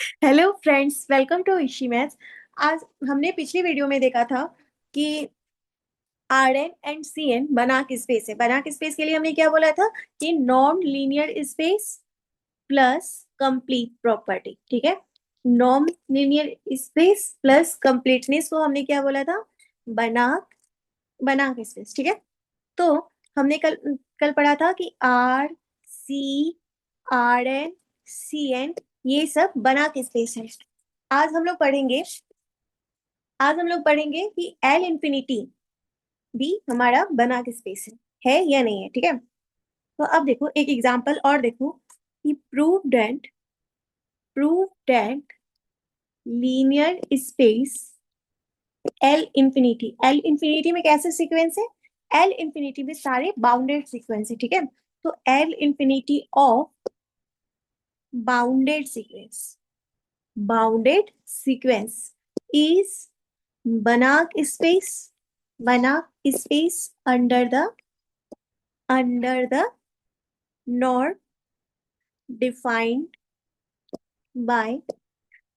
Hello friends, welcome to Ishi maths. आज हमने पिछली वीडियो में देखा था कि R N and C N Banach space है। बनाक स्पेस के लिए हमने क्या बोला था कि non linear space plus complete property. ठीक है, non linear space plus completeness को हमने क्या बोला था, बनाक बनाक स्पेस। ठीक है, तो हमने कल कल पढ़ा था कि R C R N C N ये सब बनाक स्पेस है। आज हम लोग पढ़ेंगे आज हम लोग पढ़ेंगे कि एल इंफिनिटी भी हमारा बनाक स्पेस है या नहीं है। ठीक है, तो अब देखो एक एग्जांपल और देखो कि prove that linear space L infinity में कैसे सीक्वेंस है, एल इंफिनिटी में सारे बाउंडेड सीक्वेंस है। ठीक है, तो L infinity of bounded sequence is Banach space under the norm defined by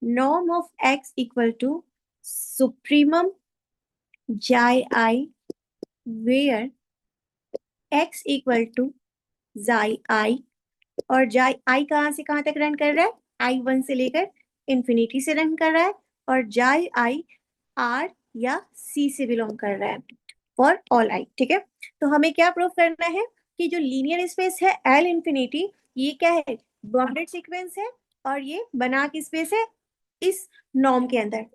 norm of x equal to supremum xi where x equal to xi और xi कहाँ से कहाँ तक रन कर रहा है, I1 से लेकर इंफिनिटी से रन कर रहा है और xi R या C से बिलोंग कर रहा है फॉर ऑल आई। ठीक है, तो हमें क्या प्रूव करना है कि जो लीनियर स्पेस है एल इंफिनिटी, ये क्या है, बाउंडेड सीक्वेंस है और ये बनाक स्पेस है इस नॉर्म के अंदर।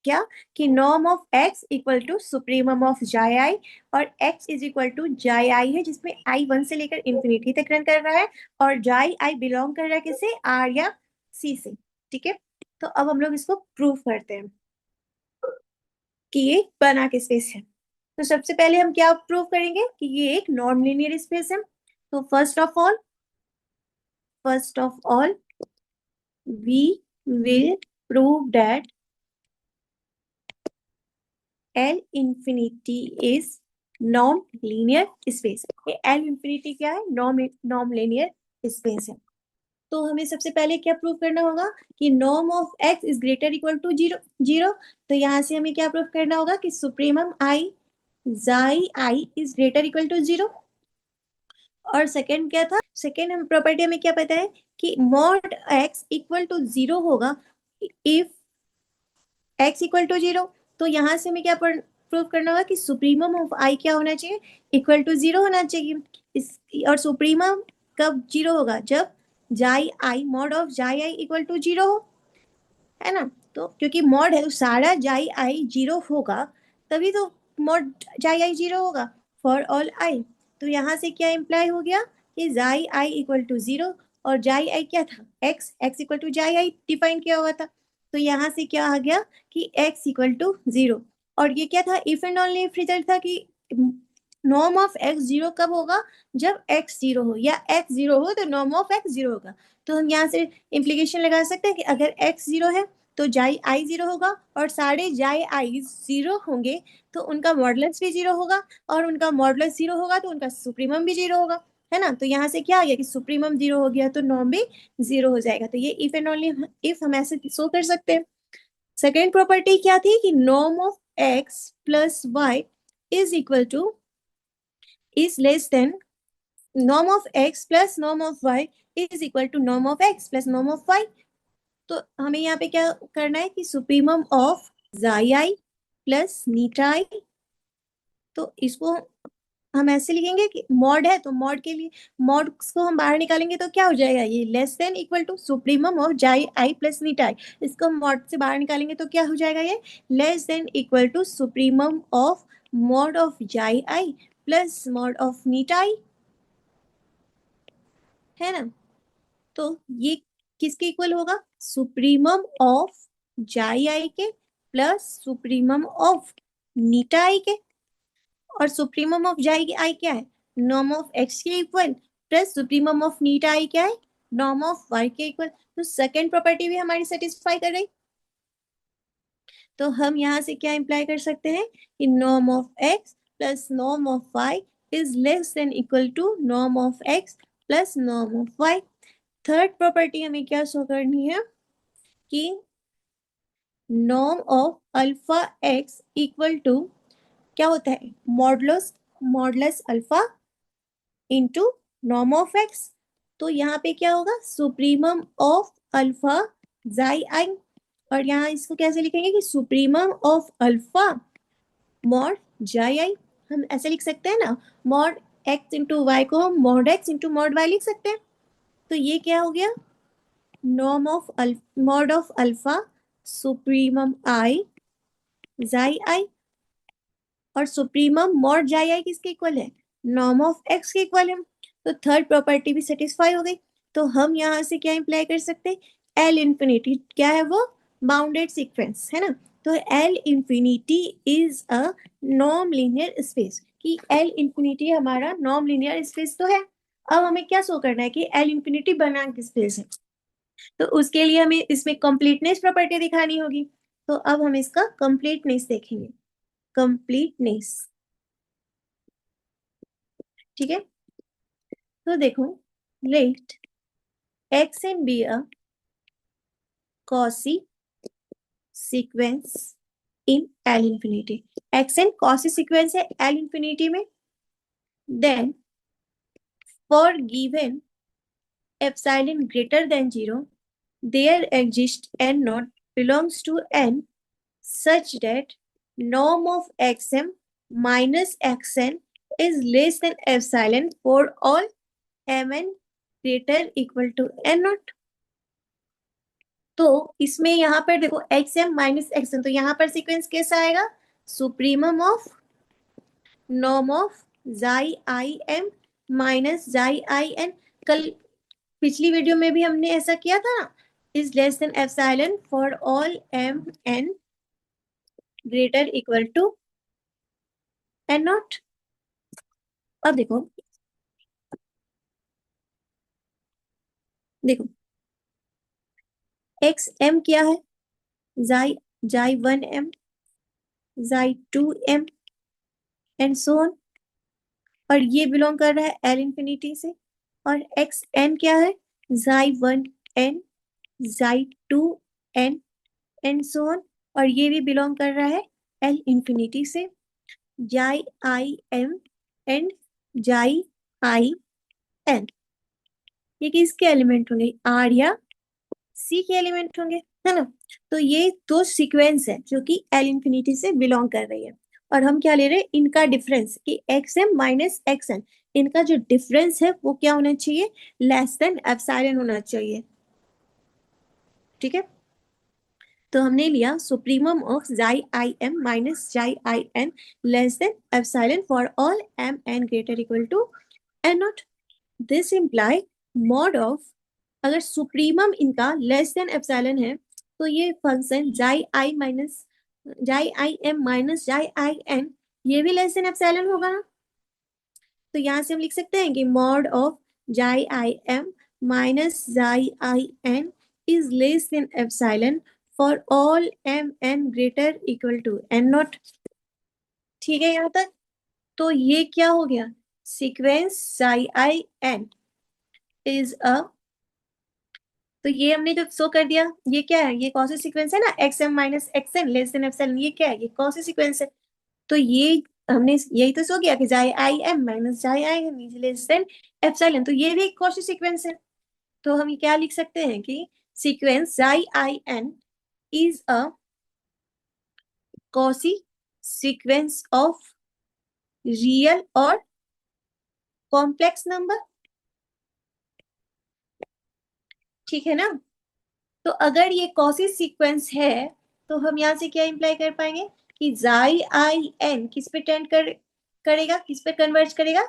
क्या कि norm of x equal to supremum of xi i और x is equal to xi आई है जिसमें I1 से लेकर इंफिनिटी तक रन कर रहा है और जाई आई बिलोंग कर रहा है किसे, R या C से। ठीक है, तो अब हम लोग इसको प्रूव करते हैं कि ये बनाक स्पेस है। तो सबसे पहले हम क्या प्रूव करेंगे कि ये एक नॉन लीनियर स्पेस है। तो first of all we will prove that L infinity is non linear space. ये एल इंफिनिटी क्या है, नॉन लीनियर स्पेस है। तो हमें सबसे पहले क्या प्रूव करना होगा कि norm of x is greater equal to zero zero. तो यहाँ से हमें क्या प्रूव करना होगा कि supremum i xi i is greater equal to zero. और सेकंड क्या था, सेकंड हम प्रॉपर्टी हमें क्या पता है कि mod x equal to zero होगा if x equal to zero. तो यहाँ से हमें क्या प्रूव करना होगा कि सुप्रीमम ऑफ आई क्या होना चाहिए, इक्वल टू जीरो होना चाहिए। इस और सुप्रीमम कब जीरो होगा, जब जाई आई mod of xi i equal to zero हो, है ना। तो क्योंकि मॉड है तो सारा जाई आई जीरो होगा, तभी तो मॉड जाई आई जीरो होगा फॉर ऑल आई। तो यहाँ से क्या इम्प्लाई हो गया कि जाई आई इक्वल टू जीरो और जाई आई क्या था, x equal to xi I define किया हुआ था। तो यहाँ से क्या आ गया कि एक्स इक्वल टू जीरो। और ये क्या था, if and only if result था कि नॉर्म ऑफ एक्स जीरो कब होगा, जब एक्स जीरो हो या एक्स जीरो हो तो नॉर्म ऑफ एक्स जीरो होगा। तो हम यहाँ से इम्प्लीकेशन लगा सकते हैं कि अगर एक्स जीरो है तो जाई आई जीरो होगा और सारे जाई आई जीरो होंगे तो उनका मॉडुलस भी जीरो होगा और उनका मॉडुलस जीरो होगा तो उनका सुप्रीमम भी जीरो होगा, है ना। तो यहाँ से क्या आ गया कि सुप्रीमम जीरो हो गया तो नॉर्म भी जीरो हो जाएगा। तो ये इफ एंड ओनली इफ हम ऐसे शो कर सकते हैं। सेकेंड प्रॉपर्टी क्या थी कि norm of x plus y is equal to is less than norm of x plus norm of y is equal to norm of x plus norm of y। तो हमें यहाँ पे क्या करना है कि supremum of xi i plus नीटा आई। तो इसको हम ऐसे लिखेंगे कि मॉड है तो मॉड के लिए मॉड को हम बाहर निकालेंगे तो क्या हो जाएगा, ये less than equal to supremum of xi i plus नीटा आई। इसको मॉड से बाहर निकालेंगे तो क्या हो जाएगा, ये less than equal to supremum of mod of xi i plus mod of eta i, है ना। तो ये किसके इक्वल होगा, सुप्रीमम ऑफ जाई आई के प्लस सुप्रीमम ऑफ नीटा आई के। और सुप्रीमम ऑफ जाई आई क्या है, नॉर्म ऑफ एक्स के equal plus supremum of eta आई क्या है, नॉर्म ऑफ वाई के इक्वल। तो सेकेंड प्रॉपर्टी भी हमारी सेटिस्फाई कर रही। तो हम यहाँ से क्या इंप्लाई कर सकते हैं कि norm of x plus norm of y is less than equal to norm of x plus norm of y. Third property हमें क्या शो करनी है कि norm of alpha x equal to क्या होता है, modulus modulus alpha into norm of x. तो यहाँ पे क्या होगा, supremum of alpha xi i, और यहाँ इसको कैसे लिखेंगे कि supremum of alpha mod xi आई। हम ऐसे लिख सकते हैं ना, मॉड एक्स इंटू वाई को हम mod x into mod y लिख सकते हैं। तो ये क्या हो गया, norm of mod of alpha supremum i xi i, और सुप्रीमम मॉड जाई आई किसके इक्वल है, नॉर्म ऑफ एक्स के इक्वल है। तो थर्ड प्रॉपर्टी भी सेटिस्फाई हो गई। तो हम यहाँ से क्या इंप्लाई कर सकते हैं, एल इंफिनिटी क्या है वो, बाउंडेड सीक्वेंस है ना। तो L infinity is a non linear space, कि एल इंफिनिटी हमारा नॉन लीनियर स्पेस तो है। अब हमें क्या शो करना है कि एल इंफिनिटी बनाम स्पेस है, तो उसके लिए हमें इसमें कंप्लीटनेस प्रॉपर्टी दिखानी होगी। तो अब हम इसका कंप्लीटनेस देखेंगे, कंप्लीटनेस, ठीक है। तो देखो, let x and be a Cauchy sequence in L infinity, x and Cauchy sequence है एल इंफिनिटी में। Then for given epsilon greater than 0 there exists n naught belongs to n such that norm of xm minus xn is less than epsilon for all mn greater equal to n naught। तो इसमें यहाँ पर देखो x m minus x n, तो यहाँ पर sequence कैसा आएगा, supremum of norm of xi i m minus xi i N. कल पिछली वीडियो में भी हमने ऐसा किया था ना, is less than epsilon for all m n greater equal to n naught. अब देखो, देखो एक्स एम क्या है, xi xi one m, xi two m, and so on, और ये बिलोंग कर रहा है एल इंफिनिटी से। और एक्स एन क्या है, xi one n, xi two n, and so on, और ये भी बिलोंग कर रहा है एल इंफिनिटी से। जाई आई एम एंड जाई आई एन, ये किसके एलिमेंट होंगे, आर या सी के एलिमेंट होंगे, है ना। तो ये दो सीक्वेंस है जो कि एल इंफिनिटी से बिलोंग कर रही है, और हम क्या ले रहे हैं, इनका डिफरेंस कि x m minus x n, इनका जो डिफरेंस है वो क्या होना चाहिए, लेस देन एप्सिलॉन होना चाहिए, ठीक है। तो हमने लिया supremum of xi i m minus xi i n less than epsilon for all m n greater equal to n naught. This imply mod of, अगर सुप्रीमम इनका लेस देन एप्सिलॉन है, तो ये फंक्शन जाई i minus xi i m minus xi i N ये भी less than epsilon होगा ना। तो यहाँ से हम लिख सकते हैं कि mod of xi i m minus xi i n is less than epsilon for all m n greater equal to n naught, ठीक है यहाँ तक। तो ये क्या हो गया, sequence xi i n is अ, तो ये हमने जो शो कर दिया, ये क्या है, ये कौन सा सीक्वेंस है ना, x m minus x n less than epsilon, ये क्या है, ये कौन सा सीक्वेंस है। तो ये हमने यही तो शो किया कि जाई i m minus xi i n less than epsilon, तो ये भी एक कौन सी सीक्वेंस है। तो हम ये क्या लिख सकते हैं कि sequence xi i n is a Cauchy sequence of real और कॉम्प्लेक्स नंबर, ठीक है ना। तो अगर ये कॉसी सीक्वेंस है, तो हम यहाँ से क्या इंप्लाई कर पाएंगे कि जाई आई एन किस पे टेंड करेगा, किस पे कन्वर्ज करेगा,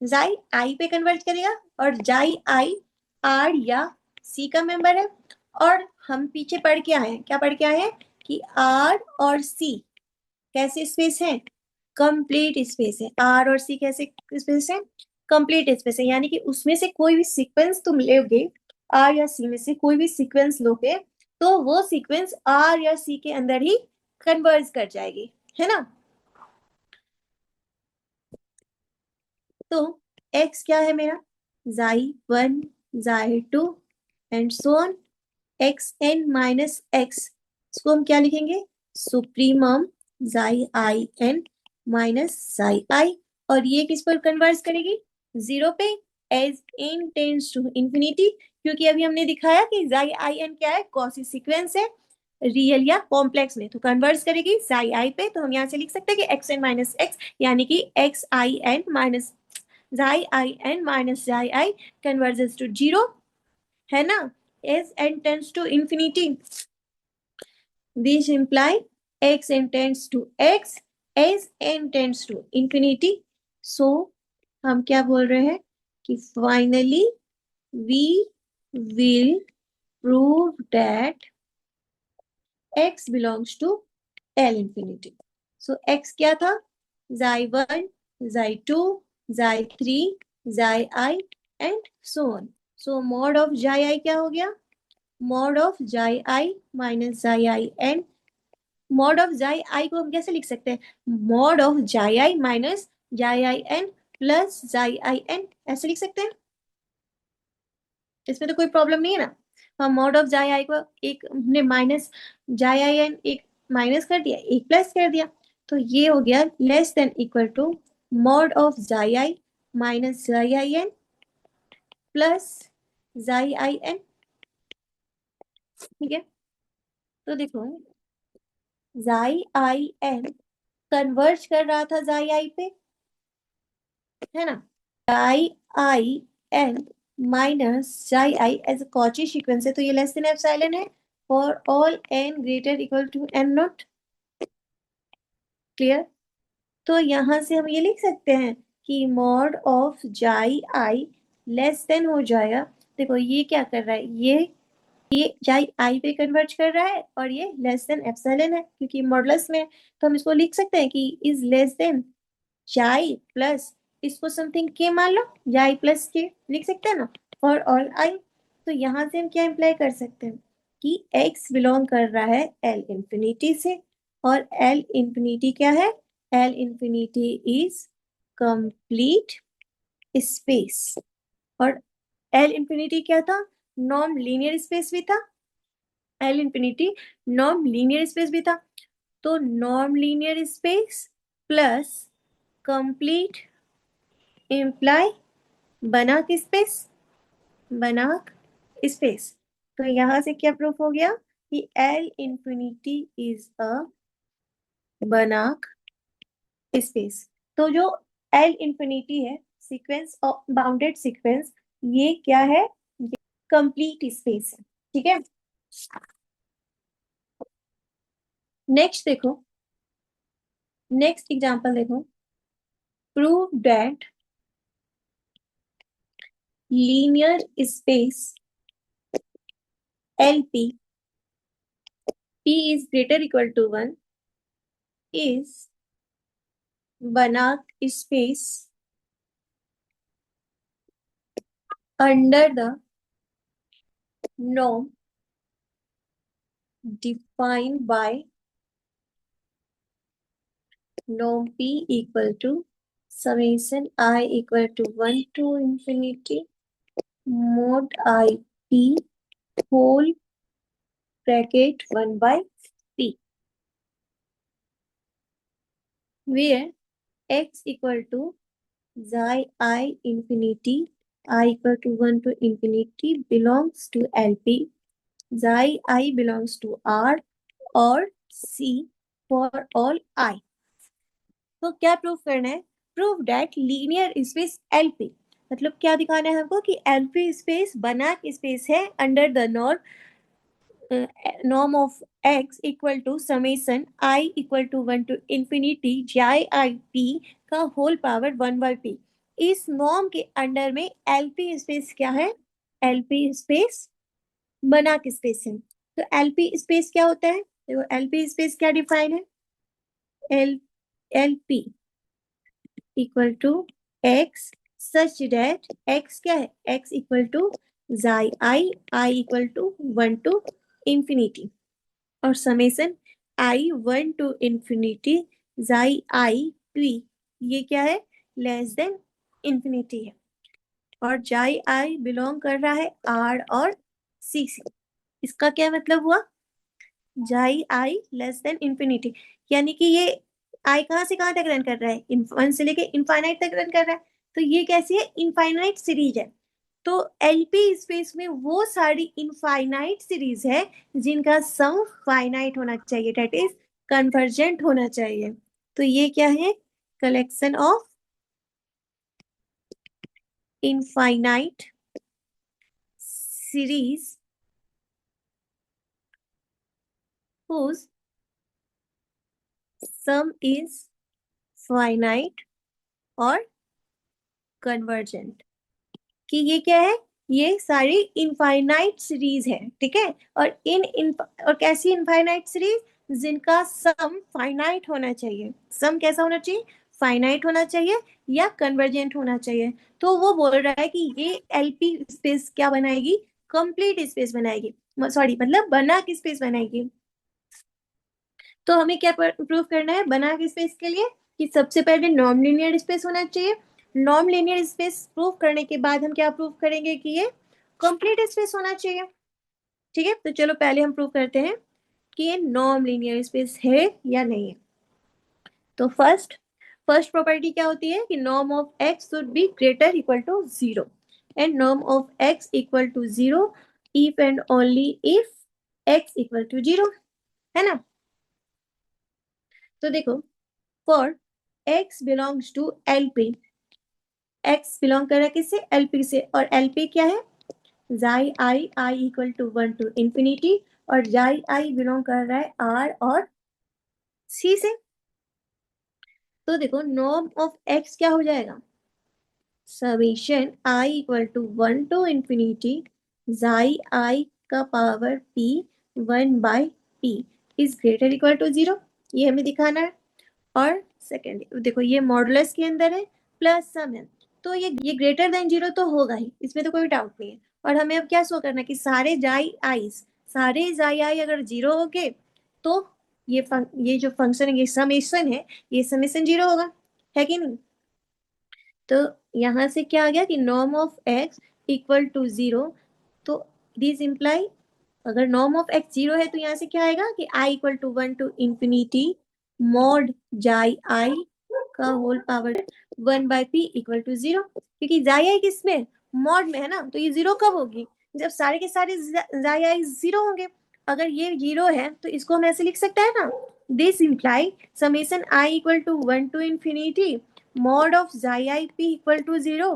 जाई आई पे कन्वर्ज करेगा, और जाई आई आर या सी का मेंबर है। और हम पीछे पढ़ के आए हैं, क्या पढ़ के आए हैं कि आर और सी कैसे स्पेस है, कंप्लीट स्पेस है। आर और सी कैसे स्पेस है, कंप्लीट स्पेस है, यानी कि उसमें से कोई भी सीक्वेंस तुम लोगे, आर या सी में से कोई भी सीक्वेंस लोगे, तो वो सीक्वेंस आर या सी के अंदर ही कन्वर्ज कर जाएगी, है ना। तो एक्स क्या है मेरा, xi one, xi two, and so on, x n minus x, इसको हम क्या लिखेंगे, सुप्रीमम जाई i n minus xi i, और ये किस पर कन्वर्ज करेगी, जीरो पे, as n tends to infinity, क्योंकि अभी हमने दिखाया कि जाई आई एन क्या है, कॉसी सीक्वेंस है, रियल या कॉम्प्लेक्स में, तो कन्वर्स करेगी साई आई पे, तो हम यहाँ से लिख सकते हैं कि एक्स एन माइनस एक्स, यानी कि x I n minus xi i n minus xi I converges to zero, है ना, as n tends to infinity, this imply x n tends to x as n tends to infinity, so हम क्या बोल रहे हैं कि finally we will prove that x belongs to L infinity. So x क्या था, xi1, xi2, xi3, xi and so on. So mod of xi क्या हो गया, mod of xi minus xi n, mod of xi आई को हम कैसे लिख सकते हैं, mod of xi i minus xi i N plus जाई आई एन, ऐसे लिख सकते हैं, इसमें तो कोई प्रॉब्लम नहीं है ना, हम मॉड ऑफ जाई आई को एक हमने माइनस जाई आई एन एक माइनस कर दिया, एक प्लस कर दिया, तो ये हो गया less than equal to mod of xi i minus xi i N plus जाई आई एन, ठीक है, तो देखो जाई आई एन कन्वर्ज कर रहा था जाई आई पे, है ना, जाई i n minus xi i as a Cauchy sequence है, तो ये लेस देन एप्सिलॉन है for all n greater equal to n naught, clear, तो यहां से हम ये लिख सकते हैं कि mod of xi I less than हो जाएगा, देखो ये क्या कर रहा है, ये जाई आई पे कन्वर्ज कर रहा है और ये लेस देन एप्सिलॉन है क्योंकि मॉडुलस में, तो हम इसको लिख सकते हैं कि इज लेस देन जाई प्लस, इसको समथिंग के मान लो, जाई प्लस के लिख सकते हैं ना, फॉर ऑल आई, तो यहां से हम क्या इंप्लाई कर सकते हैं कि x बिलोंग कर रहा है एल इंफिनिटी से, और एल इंफिनिटी क्या है, L infinity is complete space, और एल इंफिनिटी क्या था, नॉन लीनियर स्पेस भी था, L infinity non linear space भी था, तो non linear space plus complete imply बनाक स्पेस, बनाक स्पेस, तो यहां से क्या प्रूफ हो गया कि एल इंफिनिटी इज अ बनाक स्पेस, तो जो एल इंफिनिटी है सीक्वेंस ऑफ बाउंडेड सीक्वेंस, ये क्या है, कंप्लीट स्पेस है, ठीक है, नेक्स्ट देखो, नेक्स्ट एग्जांपल देखो, prove that linear space LP P is greater equal to 1 is Banach space under the norm defined by norm P equal to summation I equal to 1 to infinity mod I P whole bracket 1 by P, where x equal to xi I infinity I equal to 1 to infinity belongs to LP, xi I belongs to R और C for all I, तो क्या proof करना है, prove that linear space LP, मतलब क्या दिखाना है हमको कि LP स्पेस बनाक स्पेस है under the norm of x equal to summation I equal to 1 to infinity xi i p का होल पावर 1 बाई पी, इस नॉर्म के अंडर में LP स्पेस क्या है, LP स्पेस बनाक स्पेस है, तो LP space क्या होता है, देखो LP स्पेस क्या डिफाइन है, L LP equal to x such that x क्या है, x equal to xi i equal to 1 to infinity, और summation i 1 to infinity xi i P, ये क्या है, लेस देन इंफिनिटी है, और जाई आई बिलोंग कर रहा है R और C से, इसका क्या मतलब हुआ, जाई आई लेस देन इंफिनिटी, यानी कि ये आई कहाँ से कहाँ तक रन कर रहा है, वन से लेके इनफाइनाइट तक रन कर रहा है। तो ये कैसी है, इनफाइनाइट सीरीज है। तो एलपी स्पेस में वो सारी इनफाइनाइट सीरीज है जिनका सम फाइनाइट होना चाहिए, दैट इज कन्वर्जेंट होना चाहिए। तो ये क्या है, collection of infinite series whose sum is finite और कन्वर्जेंट। कि ये क्या है, ये सारी इनफाइनाइट सीरीज है, ठीक है। और और कैसी इनफाइनाइट सीरीज, जिनका सम फाइनाइट होना चाहिए। सम कैसा होना चाहिए, फाइनाइट होना चाहिए या कन्वर्जेंट होना चाहिए। तो वो बोल रहा है कि ये एलपी स्पेस क्या बनाएगी, कंप्लीट स्पेस बनाएगी, सॉरी मतलब बना की स्पेस बनाएगी। तो हमें क्या प्रूव करना है बना के स्पेस के लिए, कि सबसे पहले नॉन लीनियर स्पेस होना चाहिए। नॉन लीनियर स्पेस प्रूव करने के बाद हम क्या प्रूव करेंगे कि ये कंप्लीट स्पेस होना चाहिए। ठीक है, तो चलो पहले हम प्रूव करते हैं कि ये नॉन लीनियर स्पेस है या नहीं है। तो फर्स्ट फर्स्ट प्रॉपर्टी क्या होती है कि norm of x should be greater equal to zero, and norm of x equal to zero if and only if x equal to zero, है ना। तो देखो, for x belongs to LP, x belong कर रहा है किससे, LP से, और LP क्या है, xi i i equal to one to infinity, और जाई आई बिलोंग कर रहा है R और C से। तो देखो नॉर्म ऑफ x क्या हो जाएगा, summation i equal to one to infinity xi i का power p one by p is greater equal to zero, ये हमें दिखाना है। और सेकेंड देखो ये मॉडुलस के अंदर है, प्लस सम है, तो ये ग्रेटर देन जीरो तो होगा ही, इसमें तो कोई डाउट नहीं है। और हमें अब क्या शो करना है कि सारे जाई आई अगर जीरो हो गए तो ये जो फंक्शन है, ये समेशन है, ये समेशन जीरो होगा, है कि नहीं। तो यहाँ से क्या आ गया कि norm of x equal to zero, तो दिस इम्प्लाई अगर नॉर्म ऑफ एक्स जीरो है तो यहाँ से क्या आएगा कि i equal to one to infinity mod xi i का whole power one by p equal to zero, क्योंकि जाई आई किसमें, मॉड में है ना, तो ये जीरो कब होगी, जब सारे के सारे जाई आई जीरो होंगे। अगर ये जीरो है तो इसको हम ऐसे लिख सकते हैं ना, this imply summation i equal to one to infinity mod of xi I p equal to 0.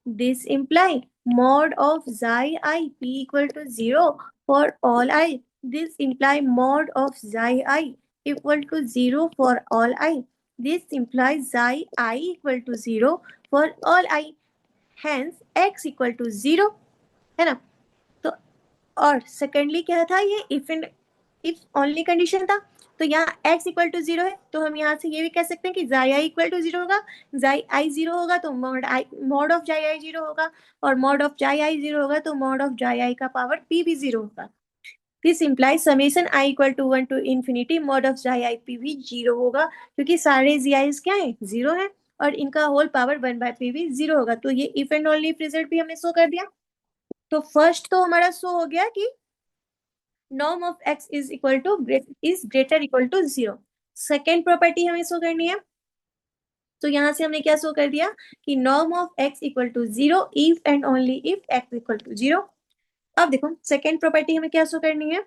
This imply mod of xi I p equal to 0 for all I. This imply mod of xi I equal to 0 for all I. This implies xi I equal to 0 for all I. Hence x equal to 0, है ना। तो और secondly क्या था, ये if only condition था। तो यहाँ x इक्वल टू जीरो है, तो हम यहाँ से ये भी कह सकते हैं कि जाई आई इक्वल टू जीरो होगा, जाई आई जीरो होगा तो mod of xi I zero होगा, और mod of xi I zero होगा तो मॉड ऑफ जाई आई का पावर p भी जीरो होगा। This implies summation i equal to one to infinity mod of xi i p भी zero होगा, क्योंकि सारे जी आईज क्या है, जीरो है, और इनका whole power one by p भी जीरो होगा। तो ये इफ एंड ओनली रिजल्ट भी हमने शो कर दिया। तो फर्स्ट तो हमारा शो हो गया कि norm of x is greater equal to zero. Second property हमें शो करनी है, तो यहां से हमने क्या शो कर दिया कि norm of x equal to zero if and only if x equal to zero. अब देखो सेकेंड प्रॉपर्टी हमें क्या शो करनी है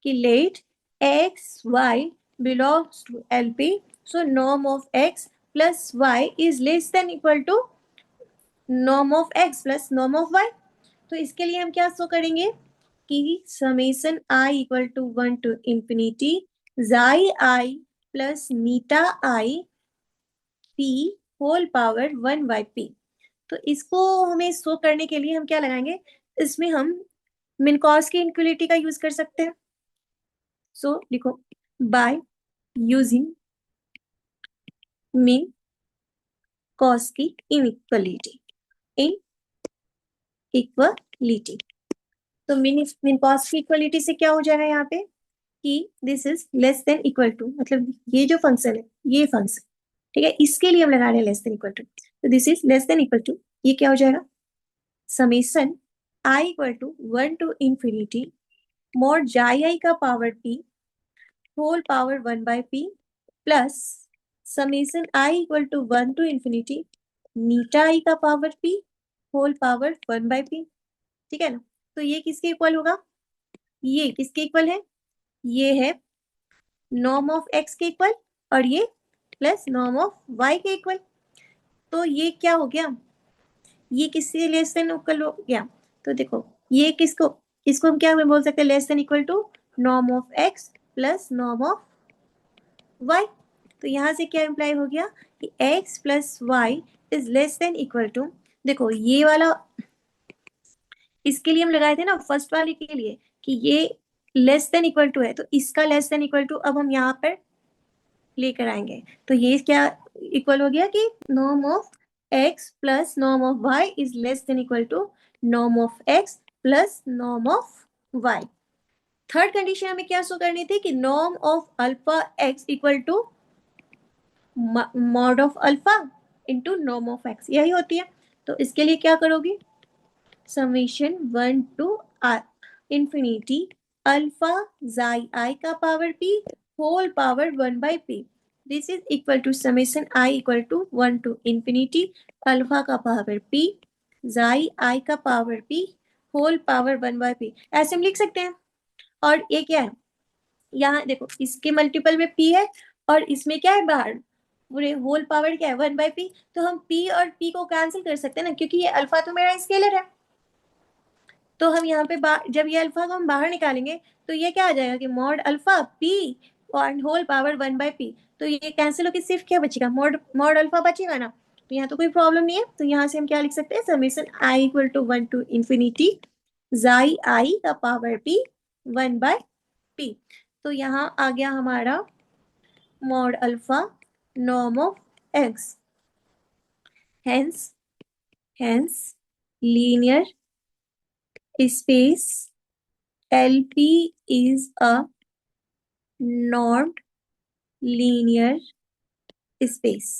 कि late x y belongs to LP, so norm of x plus y is less than equal to norm of x plus norm of y। तो इसके लिए हम क्या शो करेंगे कि summation i equal to one to infinity xi i plus eta i p whole power one by p. तो इसको हमें शो करने के लिए हम क्या लगाएंगे, इसमें हम मिनकॉस की इनक्वलिटी का यूज कर सकते हैं। सो लिखो बाय यूजिंग मिन कॉस की इनइक्वलिटी इन इक्वलिटी। तो मिन कॉस की इक्वलिटी से क्या हो जाएगा यहाँ पे कि this is less than equal to, मतलब ये जो फंक्शन है, ये फंक्शन, ठीक है, इसके लिए हम लगा रहे हैं लेस देन इक्वल टू, तो this is less than equal to, ये क्या हो जाएगा summation i equal to one to infinity mod xi i का power p whole power 1/p plus summation i equal to 1 to infinity eta i का power p whole power 1/p। ठीक है ना। तो ये किसके इक्वल होगा, ये किसके इक्वल है, ये है नॉर्म ऑफ x के इक्वल और ये प्लस नॉर्म ऑफ y के इक्वल। तो ये क्या हो गया, ये किससे लेस देन इक्वल हो गया। तो देखो ये किसको, इसको हम क्या बोल सकते हैं, less than equal to norm of x plus norm of y। तो यहाँ से क्या इंप्लाई हो गया कि x plus y is less than equal to, देखो ये वाला इसके लिए हम लगाए थे ना फर्स्ट वाले के लिए कि ये लेस देन इक्वल टू है, तो इसका लेस देन इक्वल टू अब हम यहाँ पर लेकर आएंगे। तो ये क्या इक्वल हो गया कि norm of x plus norm of y is less than equal to norm of x plus norm of y। Third condition हमें क्या शो करनी थी कि norm of alpha x equal to mod of alpha into norm of x, यही होती है। तो इसके लिए क्या करोगी, summation 1 to infinity alpha xi i का power p whole power 1/p, this is equal to summation i equal to 1 to infinity alpha का पावर p जाई आई का power p whole power 1/p, ऐसे हम लिख सकते हैं। और ये क्या है, यहाँ देखो इसके मल्टीपल में p है और इसमें क्या है बाहर पूरे होल पावर क्या है 1/p, तो हम p और p को कैंसिल कर सकते हैं ना, क्योंकि ये अल्फा तो मेरा स्केलर है। तो हम यहाँ पे जब ये अल्फा को हम बाहर निकालेंगे तो ये क्या आ जाएगा कि मॉड अल्फा p और होल पावर 1/p, तो ये कैंसिल होकर सिर्फ क्या बचेगा, मॉड मॉड अल्फा बचेगा ना। तो यहाँ तो कोई प्रॉब्लम नहीं है। तो यहाँ से हम क्या लिख सकते हैं, summation i equal to 1 to infinity xi i का पावर p 1/p। तो यहाँ आ गया हमारा mod alpha norm of x, hence linear space LP is a normed linear space।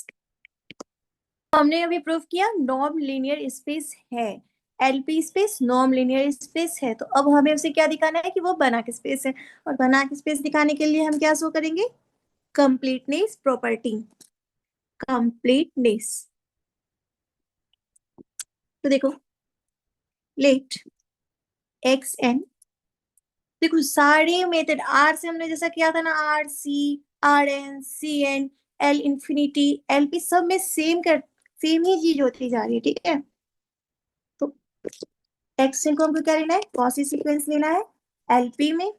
हमने अभी प्रूव किया नॉर्म लीनियर स्पेस है, LP space norm linear space है। तो अब हमें उसे क्या दिखाना है कि वो बना के स्पेस है, और बना के स्पेस दिखाने के लिए हम क्या शो करेंगे, कंप्लीटनेस प्रॉपर्टी, कंप्लीटनेस। तो देखो लेट एक्स एन, देखो सारे मेथड आर से हमने जैसा किया था ना, R C R N C N L infinity L P, सब में सेम ही चीज होती जा रही है। ठीक है, तो एक्स एन को हमको क्या लेना है, कॉसी सीक्वेंस लेना है एलपी में।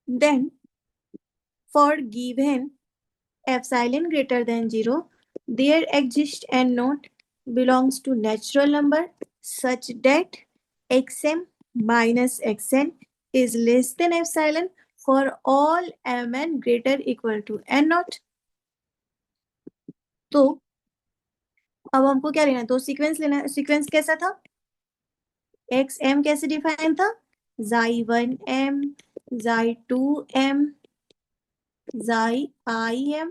Then for given epsilon greater than 0 there exists and not belongs to natural number such that xm minus xn is less than epsilon for all mn greater equal to n naught। तो अब हमको क्या लेना है, दो sequence लेना है। Sequence कैसा था, एक्स एम कैसे डिफाइन था, जाई 1m जाई 2m जाई im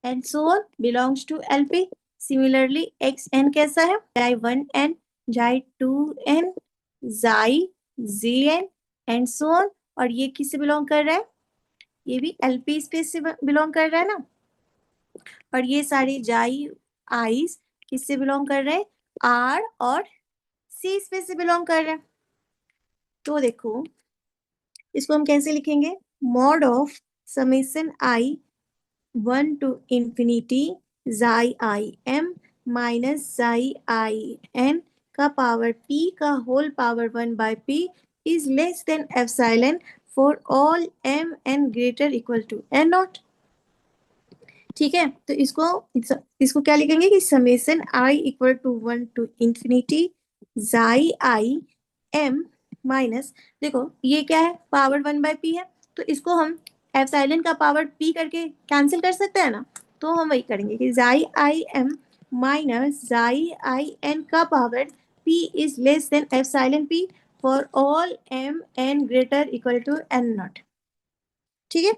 and so on belongs to LP। Similarly, XN कैसा है, Xi 1n, Xi 2n, Xi Zn and so on। और ये किससे बिलोंग कर रहा है, ये भी LP स्पेस से बिलोंग कर रहा है ना। और ये सारे Xi I's किससे बिलोंग कर रहे हैं, R और C स्पेस से बिलोंग कर रहे हैं। तो देखो इसको हम कैसे लिखेंगे, mod of summation I 1 to infinity xi i m minus xi i n का पावर p का whole power 1/p is less than epsilon for all m n greater equal to n naught. ठीक है, तो इसको क्या लिखेंगे कि summation i equal to 1 to infinity xi i m minus, देखो ये क्या है, पावर 1/p है, तो इसको हम एप्सिलॉन का पावर p करके कैंसिल कर सकते हैं ना। तो हम वही करेंगे कि जाई i m minus xi i n का power p is less than epsilon p for all m n greater equal to n naught. ठीक है,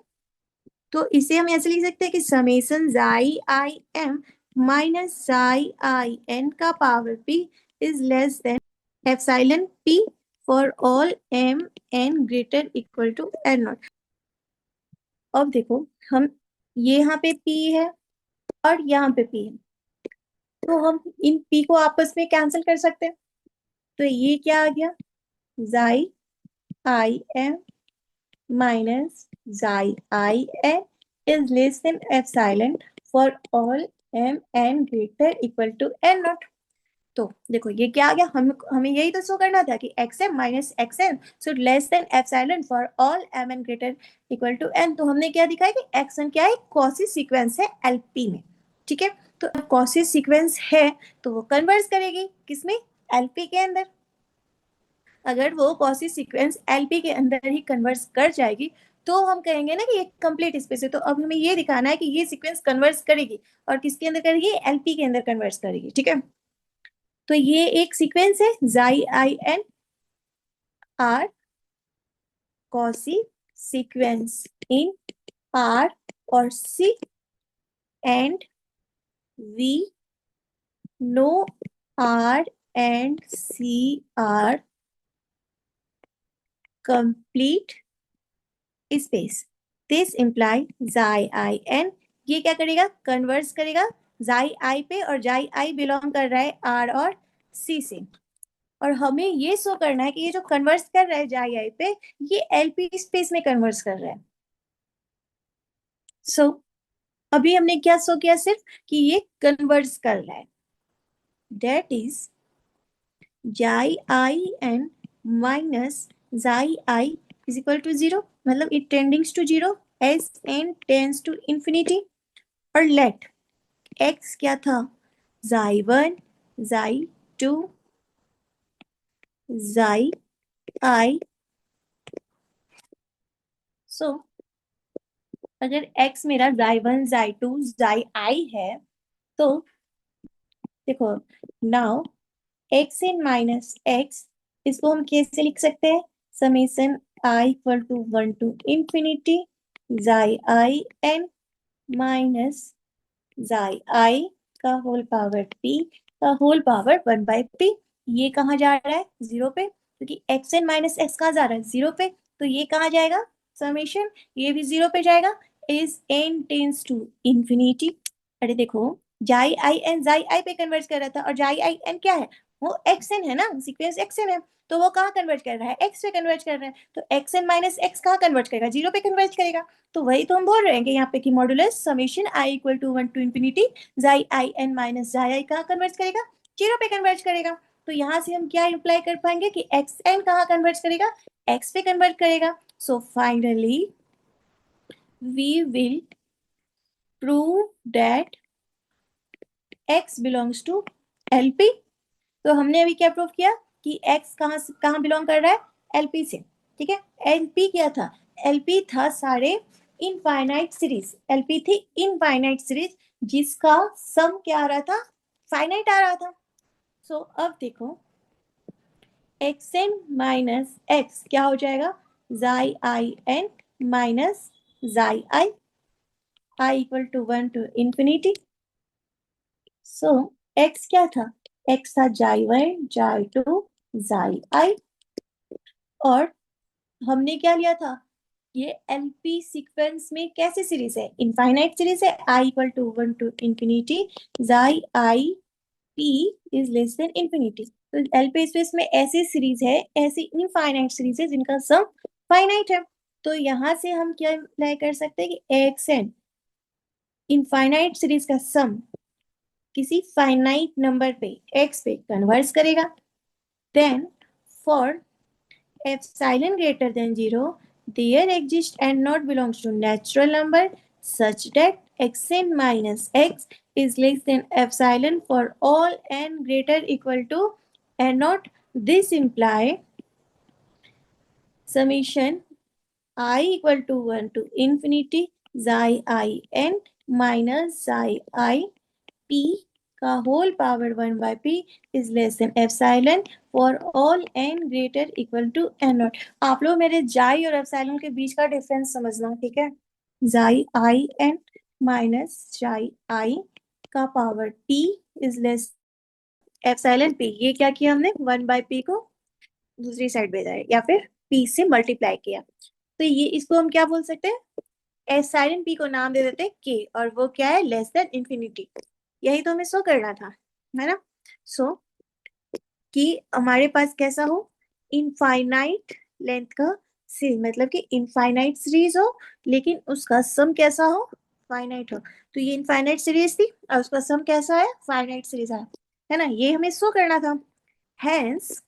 तो इसे हम ऐसे लिख सकते हैं कि समेशन जाई i m minus xi i n का power p is less than epsilon p for all m n greater equal to n naught. अब देखो, हम ये यहाँ पे p है और यहाँ पे p है, तो हम इन p को आपस में कैंसिल कर सकते हैं। तो ये क्या आ गया, xi I m minus xi I n is less than epsilon for all m n greater equal to n naught। तो देखो ये क्या आ गया, हमें यही तो शो करना था कि x m minus x n should less than epsilon for all m n greater equal to n. तो हमने क्या दिखाया कि एक्स एन क्या है, कॉसी सीक्वेंस है एलपी में। ठीक है, तो अब कॉसी सीक्वेंस है तो वो कन्वर्स करेगी किसमें, एलपी के अंदर। अगर वो कॉसी सीक्वेंस एलपी के अंदर ही कन्वर्स कर जाएगी तो हम कहेंगे ना कि ये कंप्लीट स्पेस है। तो अब हमें ये दिखाना है कि ये सीक्वेंस कन्वर्स करेगी और किसके अंदर करेगी, एलपी के अंदर कन्वर्स करेगी। ठीक है, तो ये एक सीक्वेंस है xi I n r quasi sequence in r और c and we know r and c are complete space। This imply xi I n ये क्या करेगा, कन्वर्स करेगा xi I पे, और xi I बिलोंग कर रहा है r और c से। और हमें ये शो करना है कि ये जो कन्वर्स कर रहा है xi I पे, ये एलपी स्पेस में कन्वर्स कर रहा है। सो अभी हमने क्या शो किया, सिर्फ कि ये कन्वर्स कर रहा है। That is xi I n minus xi I is equal to 0, मतलब it tendings to 0 as n tends to infinity. और लेट x क्या था, xi1 xi2 xi I। सो अगर x मेरा xi1 xi2 xi I है, तो देखो now x n minus x, इसको हम कैसे लिख सकते हैं, summation i equal to 1 to infinity xi I n minus xi I का होल पावर p का होल पावर 1/p। ये कहाँ जा रहा है, 0 पे, क्योंकि एक्स एन माइनस एक्स कहाँ जा रहा है, 0 पे। तो ये कहाँ जाएगा, समेशन, ये भी 0 पे जाएगा is n tends to infinity. अरे देखो, जाई आई एन जाई आई पे कन्वर्ट कर रहा था, और जाई आई एन क्या है, वो एक्स एन है ना, सीक्वेंस एक्स एन है। तो वो कहाँ कन्वर्ट कर रहा है, एक्स पे कन्वर्ट कर रहा है। तो एक्स एन माइनस एक्स कहाँ कन्वर्ट करेगा, 0 पे कन्वर्ट करेगा। तो वही तो हम बोल रहे हैं कि यहाँ पे की modulus summation i equal to 1 to infinity xi i n minus xi आई कहाँ कन्वर्ट करेगा, 0 पे कन्वर्ट करेगा। तो यहाँ से हम क्या इंप्लाई कर पाएंगे कि एक्स एन कहाँ कन्वर्ट करेगा, एक्स पे कन्वर्ट करेगा। So finally we will prove that x belongs to LP। तो हमने अभी क्या प्रूव किया कि x कहाँ बिलोंग कर रहा है, LP से। ठीक है, LP क्या था, LP था सारे इनफाइनाइट सीरीज, LP थी इनफाइनाइट सीरीज जिसका सम क्या आ रहा था, फाइनाइट आ रहा था। सो अब देखो एक्स एन माइनस एक्स क्या हो जाएगा, xi I n minus xi I equal to 1 to infinity. So x क्या था, x था xi1 xi2 xi। और हमने क्या लिया था, ये एलपी सीक्वेंस में कैसे सीरीज है, इनफाइनाइट सीरीज है, i equal to 1 to infinity xi I p is less than infinity. तो एलपी स्पेस में ऐसी सीरीज है, ऐसी इनफाइनाइट सीरीज है जिनका सम फाइनाइट है। तो यहां से हम क्या अप्लाई कर सकते हैं कि एक्स एन इनफाइनाइट सीरीज का सम किसी फाइनाइट नंबर पे x पे कन्वर्स करेगा। Then for epsilon greater than 0 there exists and not belongs to natural number such that xn minus x is less than epsilon for all n greater equal to n naught। this imply summation I equal to 1 to infinity xi I n minus xi I p का whole power 1/p is less than epsilon for all n greater equal to n naught. आप लोग मेरे जाई और epsilon के बीच का difference समझना, ठीक है। जाई आई n माइनस जाई I का power p is less epsilon p। ये क्या किया हमने, 1/p को दूसरी साइड भेजा है या फिर p से मल्टीप्लाई किया, तो ये इसको हम क्या बोल सकते हैं, एस साइन पी को नाम दे देते हैं के, और वो क्या है, लेस देन इंफिनिटी। यही तो हमें शो करना था, है ना। सो कि हमारे पास कैसा हो, इनफाइनाइट लेंथ का सीरीज, मतलब कि इनफाइनाइट सीरीज हो लेकिन उसका सम कैसा हो, फाइनाइट हो। तो ये इनफाइनाइट सीरीज थी और उसका सम कैसा है, फाइनाइट सीरीज है ना, ये हमें शो करना था। Hence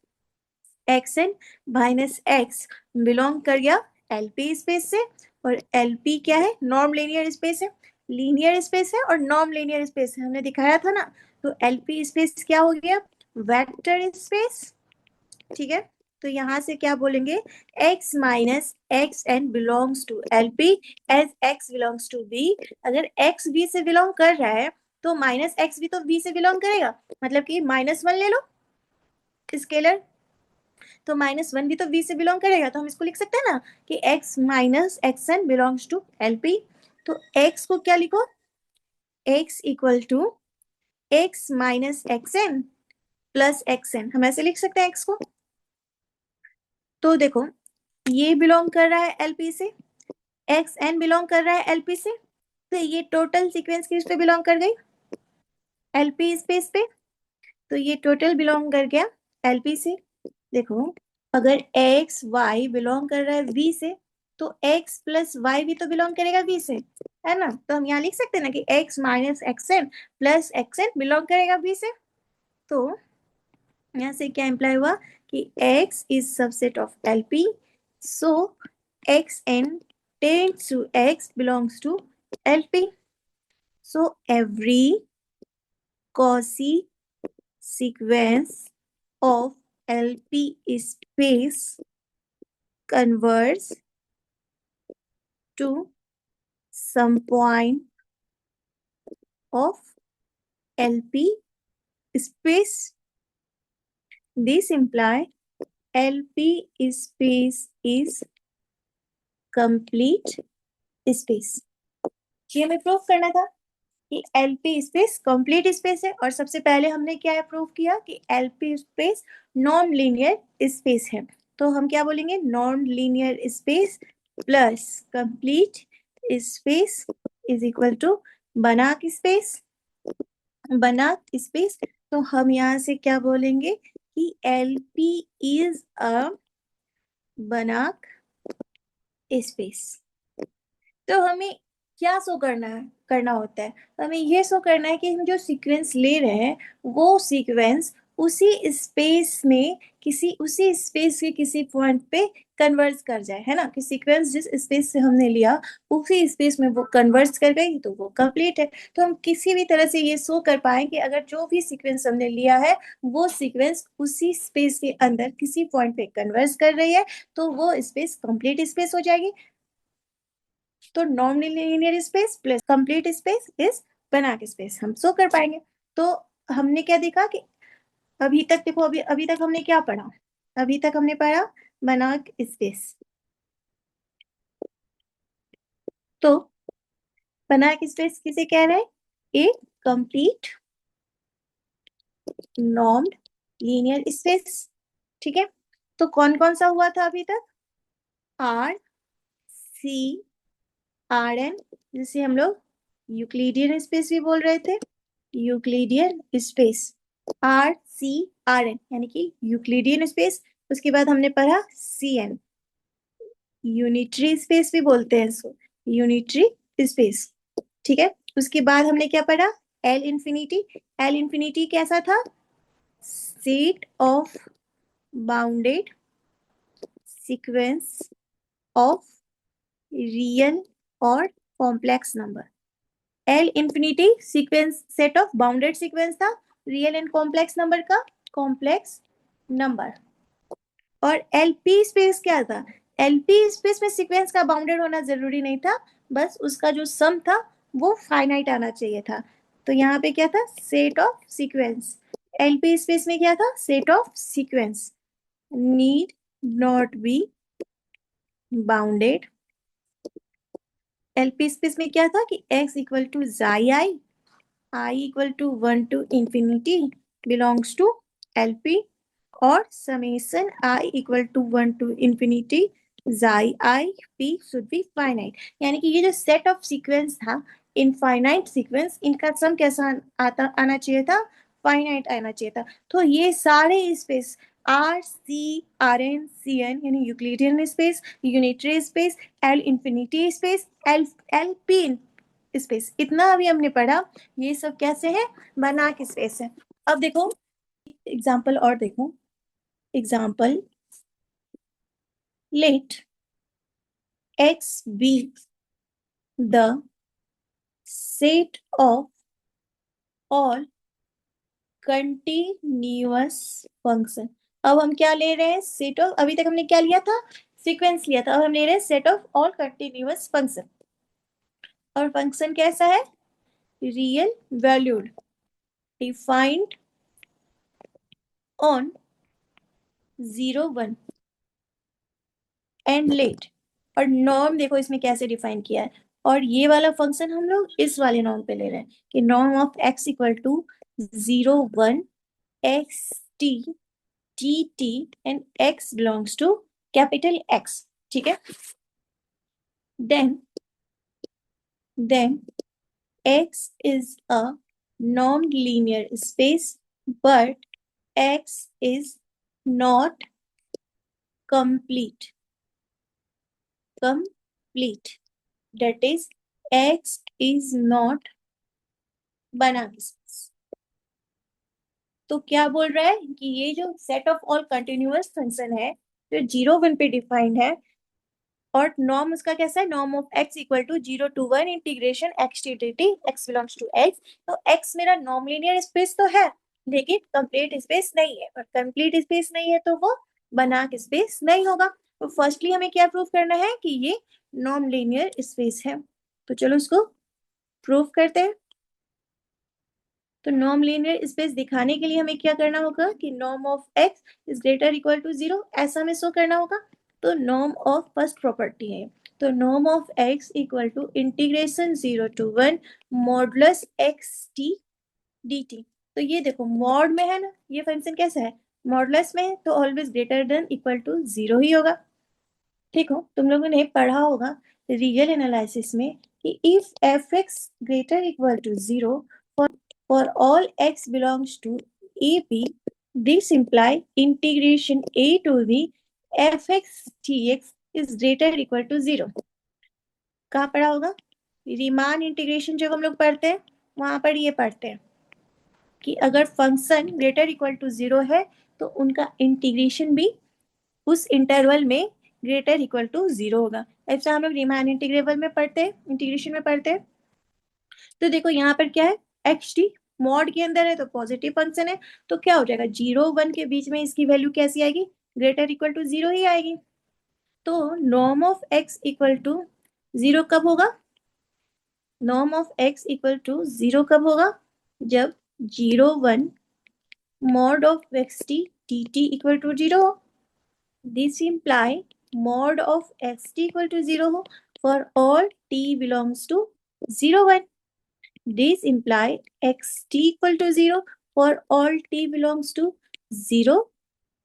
x n minus x belong कर गया एलपी स्पेस से, और एलपी क्या है, नॉर्म लीनियर स्पेस है, लीनियर स्पेस है और नॉर्म लीनियर स्पेस है, हमने दिखाया था ना। तो एलपी स्पेस क्या हो गया, वेक्टर स्पेस, ठीक है। तो यहां से क्या बोलेंगे, x minus x n belongs to L P as x belongs to b। अगर x b से बिलोंग कर रहा है तो माइनस एक्स भी तो b से बिलोंग करेगा, मतलब कि -1 ले लो स्केलर, तो -1 भी तो v से बिलोंग करेगा, तो हम इसको लिख सकते हैं ना कि x minus x n belongs to L P. तो x को क्या लिखो, x equal to x minus x n plus x n, हम ऐसे लिख सकते हैं x को। तो देखो ये बिलोंग कर रहा है एलपी से, एक्स एन बिलोंग कर रहा है एलपी से, तो ये टोटल सीक्वेंस किस पे बिलोंग कर गई, एलपी स्पेस पे। तो ये टोटल बिलोंग कर गया एलपी से। देखो अगर एक्स वाई बिलोंग कर रहा है वी से, तो एक्स प्लस वाई भी तो बिलोंग करेगा वी से, है ना। तो हम यहाँ लिख सकते हैं ना कि x minus x n plus x n belong करेगा वी से। तो यहाँ से क्या इम्प्लाई हुआ कि x is subset of LP, so xn tends to x belongs to LP, so every Cauchy sequence of LP space converges to some point of LP space. This implies LP space is complete space। ये हमें proof करना था कि LP space complete space है, और सबसे पहले हमने क्या है प्रूव किया कि LP space non linear space है। तो हम क्या बोलेंगे, non linear space plus complete space is equal to Banach space, Banach space. तो हम यहाँ से क्या बोलेंगे कि एलपी इज अ बनाक स्पेस। तो हमें क्या शो करना होता है, तो हमें ये शो करना है कि हम जो सीक्वेंस ले रहे हैं वो सीक्वेंस उसी स्पेस में उसी स्पेस के किसी पॉइंट पे कन्वर्ज कर जाए, है ना, कि सीक्वेंस जिस स्पेस से हमने लिया उसी स्पेस में वो कन्वर्ज कर गई तो वो कंप्लीट है। तो हम किसी भी तरह से ये शो कर पाए कि अगर जो भी सीक्वेंस हमने लिया है वो सीक्वेंस उसी स्पेस के अंदर किसी पॉइंट पे कन्वर्ज कर रही है, तो वो स्पेस कंप्लीट स्पेस हो जाएगी। तो non linear space plus complete space is बनाक स्पेस हम शो कर पाएंगे। तो हमने क्या देखा कि अभी तक देखो, अभी तक हमने क्या पढ़ा, अभी तक हमने पढ़ा बनाक स्पेस। तो बनाक स्पेस किसे कह रहे हैं, ए कंप्लीट नॉन लीनियर स्पेस, ठीक है। तो कौन कौन सा हुआ था अभी तक, आर सी आर एन, जिसे हम लोग यूक्लिडियन स्पेस भी बोल रहे थे, Euclidean space R C R N यानी कि यूक्लिडियन स्पेस। उसके बाद हमने पढ़ा सी एन, यूनिटरी स्पेस भी बोलते हैं इसको, यूनिटरी स्पेस, ठीक है। उसके बाद हमने क्या पढ़ा, एल इंफिनिटी। एल इंफिनिटी कैसा था, set of bounded sequence of real और complex number. L infinity sequence, set of bounded sequence था रियल एंड कॉम्प्लेक्स नंबर का, कॉम्प्लेक्स नंबर। और एलपी स्पेस क्या था, एलपी स्पेस में सीक्वेंस का बाउंडेड होना जरूरी नहीं था, बस उसका जो सम था वो फाइनाइट आना चाहिए था। तो यहाँ पे क्या था, set of sequence, LP space में क्या था, set of sequence need not be bounded. LP space में क्या था कि x equal to xi i equal to 1 to infinity belongs to LP, और summation i equal to 1 to infinity xi p should be finite. यानी कि ये जो set of sequence था, इनफाइनाइट सीक्वेंस, इनका सम कैसा आना चाहिए था? फाइनाइट आना चाहिए था। तो ये सारे space R C R N C N यानी Euclidean space, unitary space, L infinity space, L L P space, इतना अभी हमने पढ़ा, ये सब कैसे है? बनाक स्पेस है। अब देखो एग्जाम्पल और देखो, example let x be the set of all continuous function। अब हम क्या ले रहे हैं? सेट ऑफ, अभी तक हमने क्या लिया था? सीक्वेंस लिया था। अब हम ले रहे हैं set of all continuous function. और फंक्शन कैसा है? Real valued, defined on 0 1 and let. और नॉर्म देखो इसमें कैसे डिफाइन किया है। और ये वाला फंक्शन हम लोग इस वाले नॉर्म पे ले रहे हैं कि norm of x equal to 0 1 x t t t and x belongs टू कैपिटल X। ठीक है, then x is a non-linear space but x is not complete, that is x is not बनाम space. तो क्या बोल रहा है कि ये जो set of all continuous function है जो 0 1 पे डिफाइंड है, और नॉर्म उसका कैसा है? Norm of x equal to 0 to 1 integration x t t t x belongs to x। तो x मेरा नॉन लीनियर स्पेस तो है लेकिन कंप्लीट स्पेस नहीं है, और कंप्लीट स्पेस नहीं है तो वो बनाक स्पेस नहीं होगा। तो फर्स्टली हमें क्या प्रूव करना है? कि ये नॉन लीनियर स्पेस है। तो चलो उसको प्रूव करते हैं। तो नॉर्म लीनियर स्पेस दिखाने के लिए हमें क्या करना होगा? कि norm of x is greater equal to 0, ऐसा हमें शो करना होगा। तो नॉर्म ऑफ फर्स्ट प्रॉपर्टी है, तो norm of x equal to integration 0 to 1 modulus x t dt। तो ये देखो मॉड में है ना, ये फंक्शन कैसा है? मॉडुलस में है, तो always greater than equal to 0 ही होगा। ठीक हो, तुम लोगों ने पढ़ा होगा रियल एनालिसिस में कि if f x greater equal to 0 for all x belongs to AB, this imply integration a to b fx dx is greater equal to 0। कहाँ पढ़ा होगा? रीमान इंटीग्रेशन जब हम लोग पढ़ते हैं वहां पर ये पढ़ते हैं कि अगर फंक्शन ग्रेटर इक्वल टू 0 है तो उनका इंटीग्रेशन भी उस इंटरवल में ग्रेटर इक्वल टू 0 होगा। ऐसा हम लोग रीमान इंटीग्रेबल में पढ़ते हैं, इंटीग्रेशन में पढ़ते हैं। तो देखो यहाँ पर क्या है? एक्स टी मॉड के अंदर है तो पॉजिटिव फंक्शन है, तो क्या हो जाएगा? 0 1 के बीच में इसकी वैल्यू कैसी आएगी? ग्रेटर इक्वल टू 0 ही आएगी। तो norm of x equal to 0 कब होगा? Norm of x equal to 0 कब होगा? जब 0 1 mod of x t t t equal to 0 हो। This imply mod of x t equal to 0 हो for all t belongs to 0 1। These imply xt equal to 0 for all t belongs to 0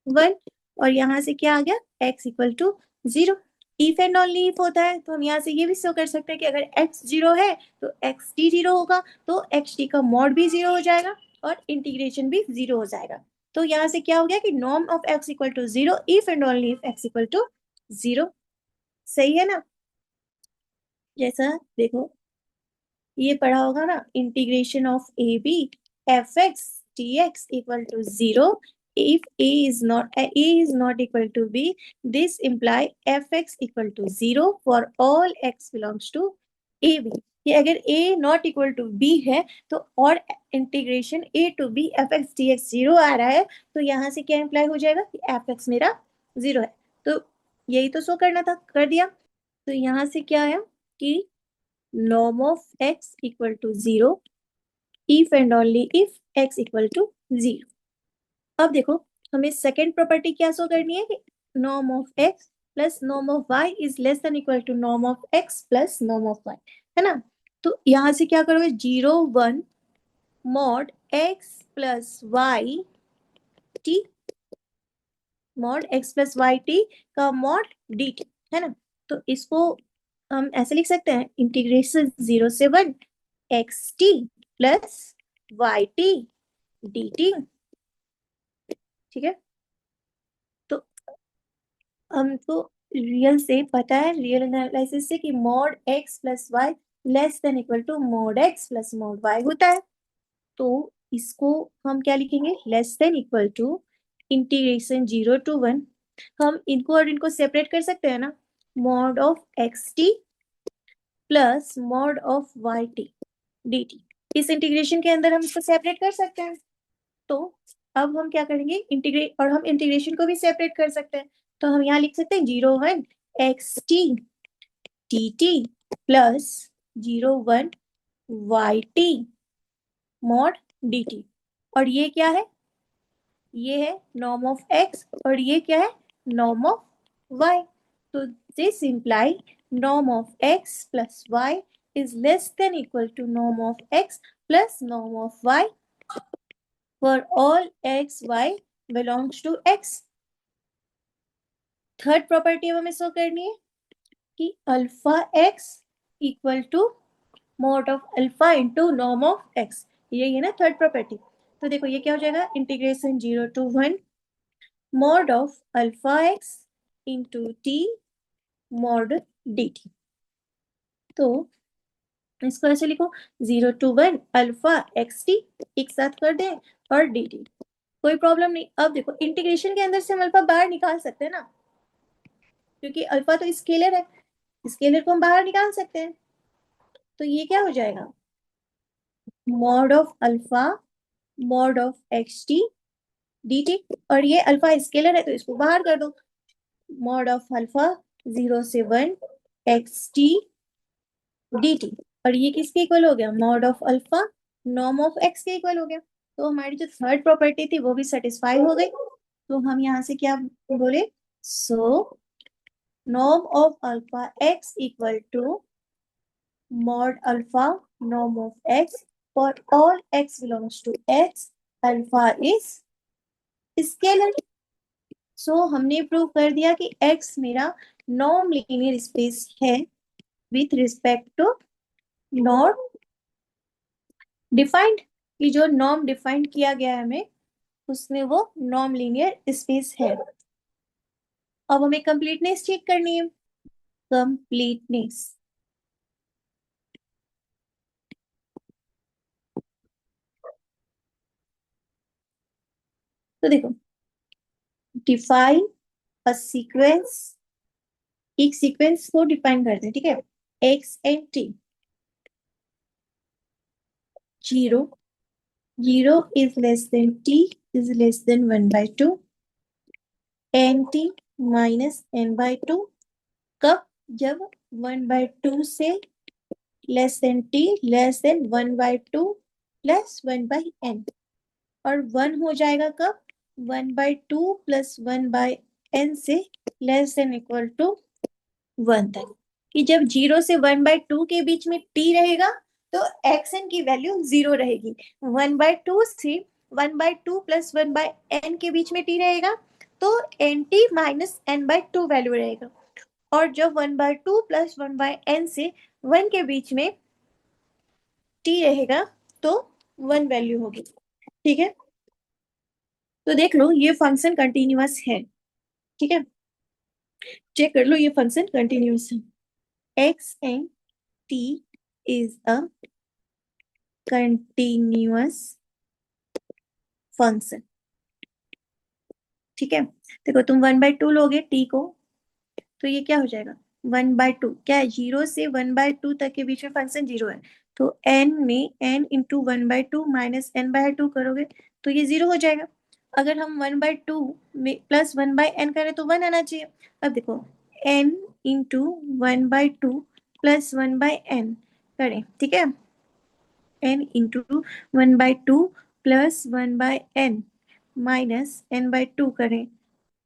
1। और यहाँ से क्या आ गया? x equal to 0। If and only if होता है तो हम यहाँ से ये भी शो कर सकते हैं कि अगर x 0 है तो xt 0 होगा, तो xt का मॉड भी 0 हो जाएगा और इंटीग्रेशन भी 0 हो जाएगा। तो यहाँ से क्या हो गया कि norm of x equal to 0 if and only if x equal to 0। सही है ना? जैसा देखो ये पढ़ा होगा ना, integration of a b f x d x equal to 0 if a is not equal to b, this imply fx equal to 0 for all x belongs to ab। ये अगर a not equal to b है तो और integration a to b fx dx 0 आ रहा है तो यहाँ से क्या इंप्लाई हो जाएगा कि fx मेरा 0 है। तो यही तो शो करना था, कर दिया। तो यहाँ से क्या आया कि norm of x equal to 0 if and only if x equal to 0। अब देखो हमें सेकेंड प्रॉपर्टी क्या शो करनी है कि norm of x plus norm of y is less than equal to norm of x plus norm of y, है ना? तो यहाँ से क्या करोगे? 0 1 mod x plus y t mod x plus y t का मॉड डी टी, है ना। तो इसको हम ऐसे लिख सकते हैं, इंटीग्रेशन 0 से 1 x t plus y t d t. ठीक है, तो हमको रियल से पता है, रियल एनालिसिस से, कि mod x plus y less than equal to mod x plus mod y होता है। तो इसको हम क्या लिखेंगे, less than equal to integration 0 to 1, हम इनको और इनको सेपरेट कर सकते हैं ना, mod of x t plus mod of y t d t. इस इंटीग्रेशन के अंदर हम इसको सेपरेट कर सकते हैं। तो अब हम क्या करेंगे, इंटीग्रेट, और हम इंटीग्रेशन को भी सेपरेट कर सकते हैं। तो हम यहाँ लिख सकते हैं 0 1 x t t t plus 0 1 y t mod d t. और ये क्या है, ये है नॉर्म ऑफ एक्स, और ये क्या है, नॉर्म ऑफ वाई। तो this imply norm of x plus y is less than equal to norm of x plus norm of y for all x y belongs to x। Third property हमें show करनी है कि alpha x equal to mod of alpha into norm of x, ये है ना third property. तो देखो ये क्या हो जाएगा, integration 0 to 1 mod of alpha x into T mod d t. तो इसको ऐसे लिखो, 0 to 1 अल्फा एक्स टी एक साथ कर दें और डी टी, कोई प्रॉब्लम नहीं। अब देखो इंटीग्रेशन के अंदर से हम अल्फा बाहर निकाल सकते हैं ना, क्योंकि अल्फा तो स्केलर है, स्केलर को हम बाहर निकाल सकते हैं। तो ये क्या हो जाएगा, mod of alpha mod of x t d t, और ये अल्फा स्केलर है तो इसको बाहर कर दो, मॉड ऑफ अल्फा 0 से 1 एक्स टी डी टी। और ये किसके इक्वल हो गया, mod of alpha norm of x के इक्वल हो गया। तो हमारी जो थर्ड प्रॉपर्टी थी वो भी सेटिस्फाई हो गई। तो हम यहाँ से क्या बोले, so norm of alpha x equal to mod alpha norm of x for all x belongs to x, alpha is scalar. So हमने प्रूव कर दिया कि x मेरा नॉन लीनियर स्पेस है with respect to norm defined, कि जो norm defined किया गया है हमें उसमें वो नॉन लीनियर स्पेस है। अब हमें कंप्लीटनेस चेक करनी है, कंप्लीटनेस। तो देखो, डिफाइन अ सीक्वेंस, एक सीक्वेंस को डिफाइन करते हैं, ठीक है, x and t, 0 is less than t is less than 1/2 n t minus n by two, कब, जब 1/2 से less than t less than 1/2 plus 1/n, और 1 हो जाएगा कब, 1/2 प्लस 1/n से लेस देन इक्वल टू 1 तक, कि जब 0 से 1/2 के बीच में t रहेगा तो xn की वैल्यू 0 रहेगी। 1/2 से 1/2 प्लस 1/n के बीच में t रहेगा तो N t minus n/2 value रहेगा। और जब 1/2 प्लस 1/n से 1 के बीच में t रहेगा तो 1 वैल्यू होगी। ठीक है, तो देख लो ये फंक्शन कंटिन्यूअस है, ठीक है, चेक कर लो ये फंक्शन कंटिन्यूअस है। X and T is a continuous function. ठीक है, देखो तुम 1/2 लोगे टी को तो ये क्या हो जाएगा, 1/2 क्या है, 0 से 1/2 तक के बीच में फंक्शन 0 है, तो n में n इंटू 1/2 माइनस n/2 करोगे तो ये 0 हो जाएगा। अगर हम 1/2 में प्लस 1/n करें तो 1 आना चाहिए। अब देखो n इंटू 1/2 प्लस 1/n करें, ठीक है, n into 1/2 plus 1/n minus n/2 करें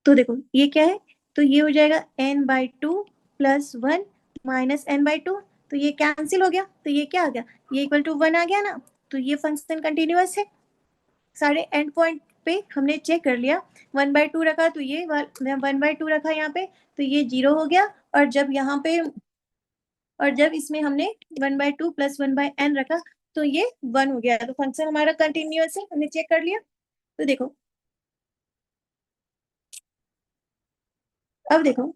तो देखो ये क्या है, तो ये हो जाएगा n/2 प्लस 1 माइनस n/2, तो ये कैंसिल हो गया, तो ये क्या आ गया, ये इक्वल टू 1 आ गया ना। तो ये फंक्शन कंटिन्यूअस है, सारे एंड पॉइंट पे हमने चेक कर लिया, 1/2 रखा तो ये 1/2 रखा यहाँ पे तो ये 0 हो गया, और जब इसमें हमने 1/2 प्लस 1/n रखा तो ये 1 हो गया, तो फंक्शन हमारा कंटिन्यूअस है, हमने चेक कर लिया। तो देखो, अब देखो,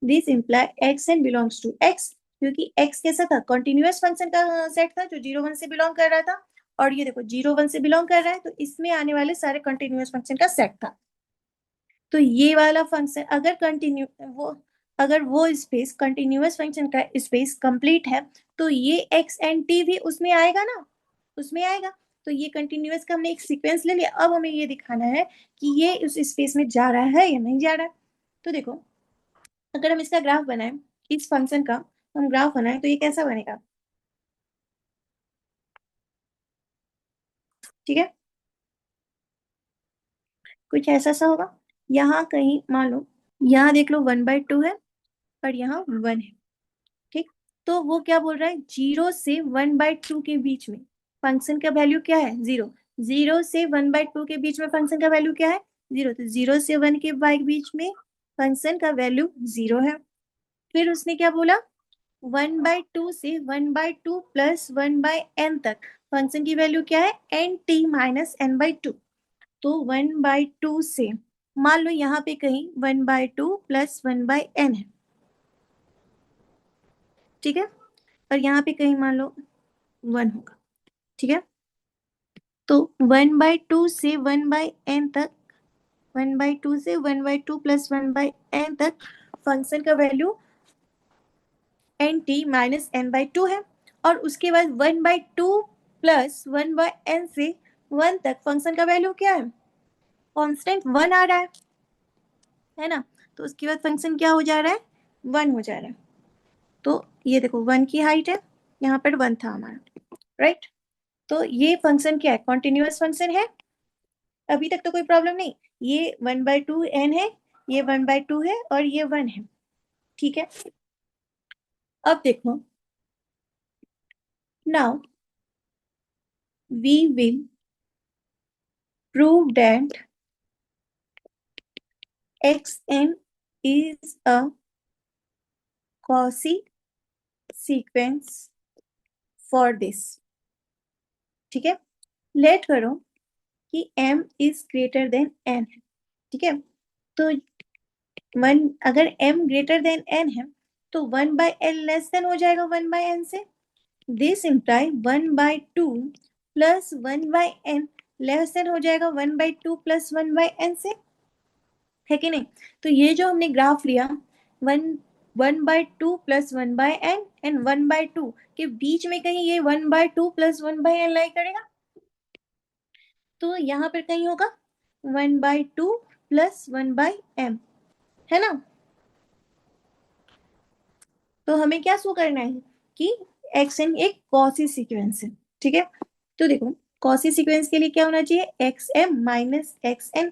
this imply x n belongs to x, क्योंकि एक्स कैसा था, कॉन्टिन्यूअस फंक्शन का सेट था जो 0 1 से बिलोंग कर रहा था, और ये देखो 0 1 से बिलोंग कर रहा है, तो इसमें आने वाले सारे कंटिन्यूअस फंक्शन का सेट था। तो ये वाला फंक्शन अगर वो स्पेस कंटिन्यूअस फंक्शन का स्पेस कंप्लीट है, तो ये एक्स एंड टी भी उसमें आएगा ना, उसमें आएगा। तो ये कंटिन्यूअस का हमने एक सीक्वेंस ले लिया, अब हमें ये दिखाना है कि ये उस स्पेस में जा रहा है या नहीं जा रहा है। तो देखो, अगर हम इसका ग्राफ बनाएं, इस फंक्शन का हम ग्राफ बनाएं, तो ये कैसा बनेगा, ठीक है, कुछ ऐसा सा होगा। यहाँ कहीं मान लो, यहाँ देख लो 1/2 है और यहाँ 1 है, ठीक। तो वो क्या बोल रहा है, 0 से 1/2 के बीच में फंक्शन का वैल्यू क्या है, 0। 0 से 1/2 के बीच में फंक्शन का वैल्यू क्या है, 0। तो 0 से 1 के बीच में फंक्शन का वैल्यू 0 है। फिर उसने क्या बोला, 1/2 से 1/2 प्लस 1/n तक फंक्शन की वैल्यू क्या है, एन टी माइनस n/2। तो 1/2 से, मान लो यहाँ पे कहीं 1/2 प्लस 1/n है, ठीक है, और यहाँ पे कहीं मान लो 1 होगा, ठीक है। तो 1/2 से 1/n तक, 1/2 से 1/2 प्लस 1/n तक फंक्शन का value N t minus n/2 है, और उसके बाद 1/2 प्लस 1/n से 1 तक फंक्शन का वैल्यू क्या है, कांस्टेंट 1 आ रहा है ना। तो उसके बाद फंक्शन क्या हो जा रहा है, 1 हो जा रहा है। तो ये देखो 1 की हाइट है, यहाँ पर 1 था हमारा, राइट। तो ये फंक्शन क्या है, कॉन्टिन्यूअस फंक्शन है, अभी तक तो कोई प्रॉब्लम नहीं। ये 1/2 n है, ये 1/2 है, और ये 1 है, ठीक है। अब देखो, now we will prove that xn is a Cauchy sequence for this, ठीक है। लेट करो कि m is greater than n है, ठीक है। तो अगर m greater than n है, तो 1/n लेस देन हो जाएगा 1/n से। This imply 1/2 plus 1/n less than हो जाएगा 1/2 प्लस 1/n से, है कि नहीं। तो ये जो हमने ग्राफ लिया, 1/2 प्लस 1/n एंड 1/2 के बीच में कहीं ये 1/2 प्लस 1/n लाई करेगा, तो यहाँ पर कहीं होगा 1/2 प्लस 1/m, है ना। तो हमें क्या शो करना है कि एक्स एन एक कॉसी सीक्वेंस है, ठीक है। तो देखो, कॉसी सीक्वेंस के लिए क्या होना चाहिए, x m minus x n.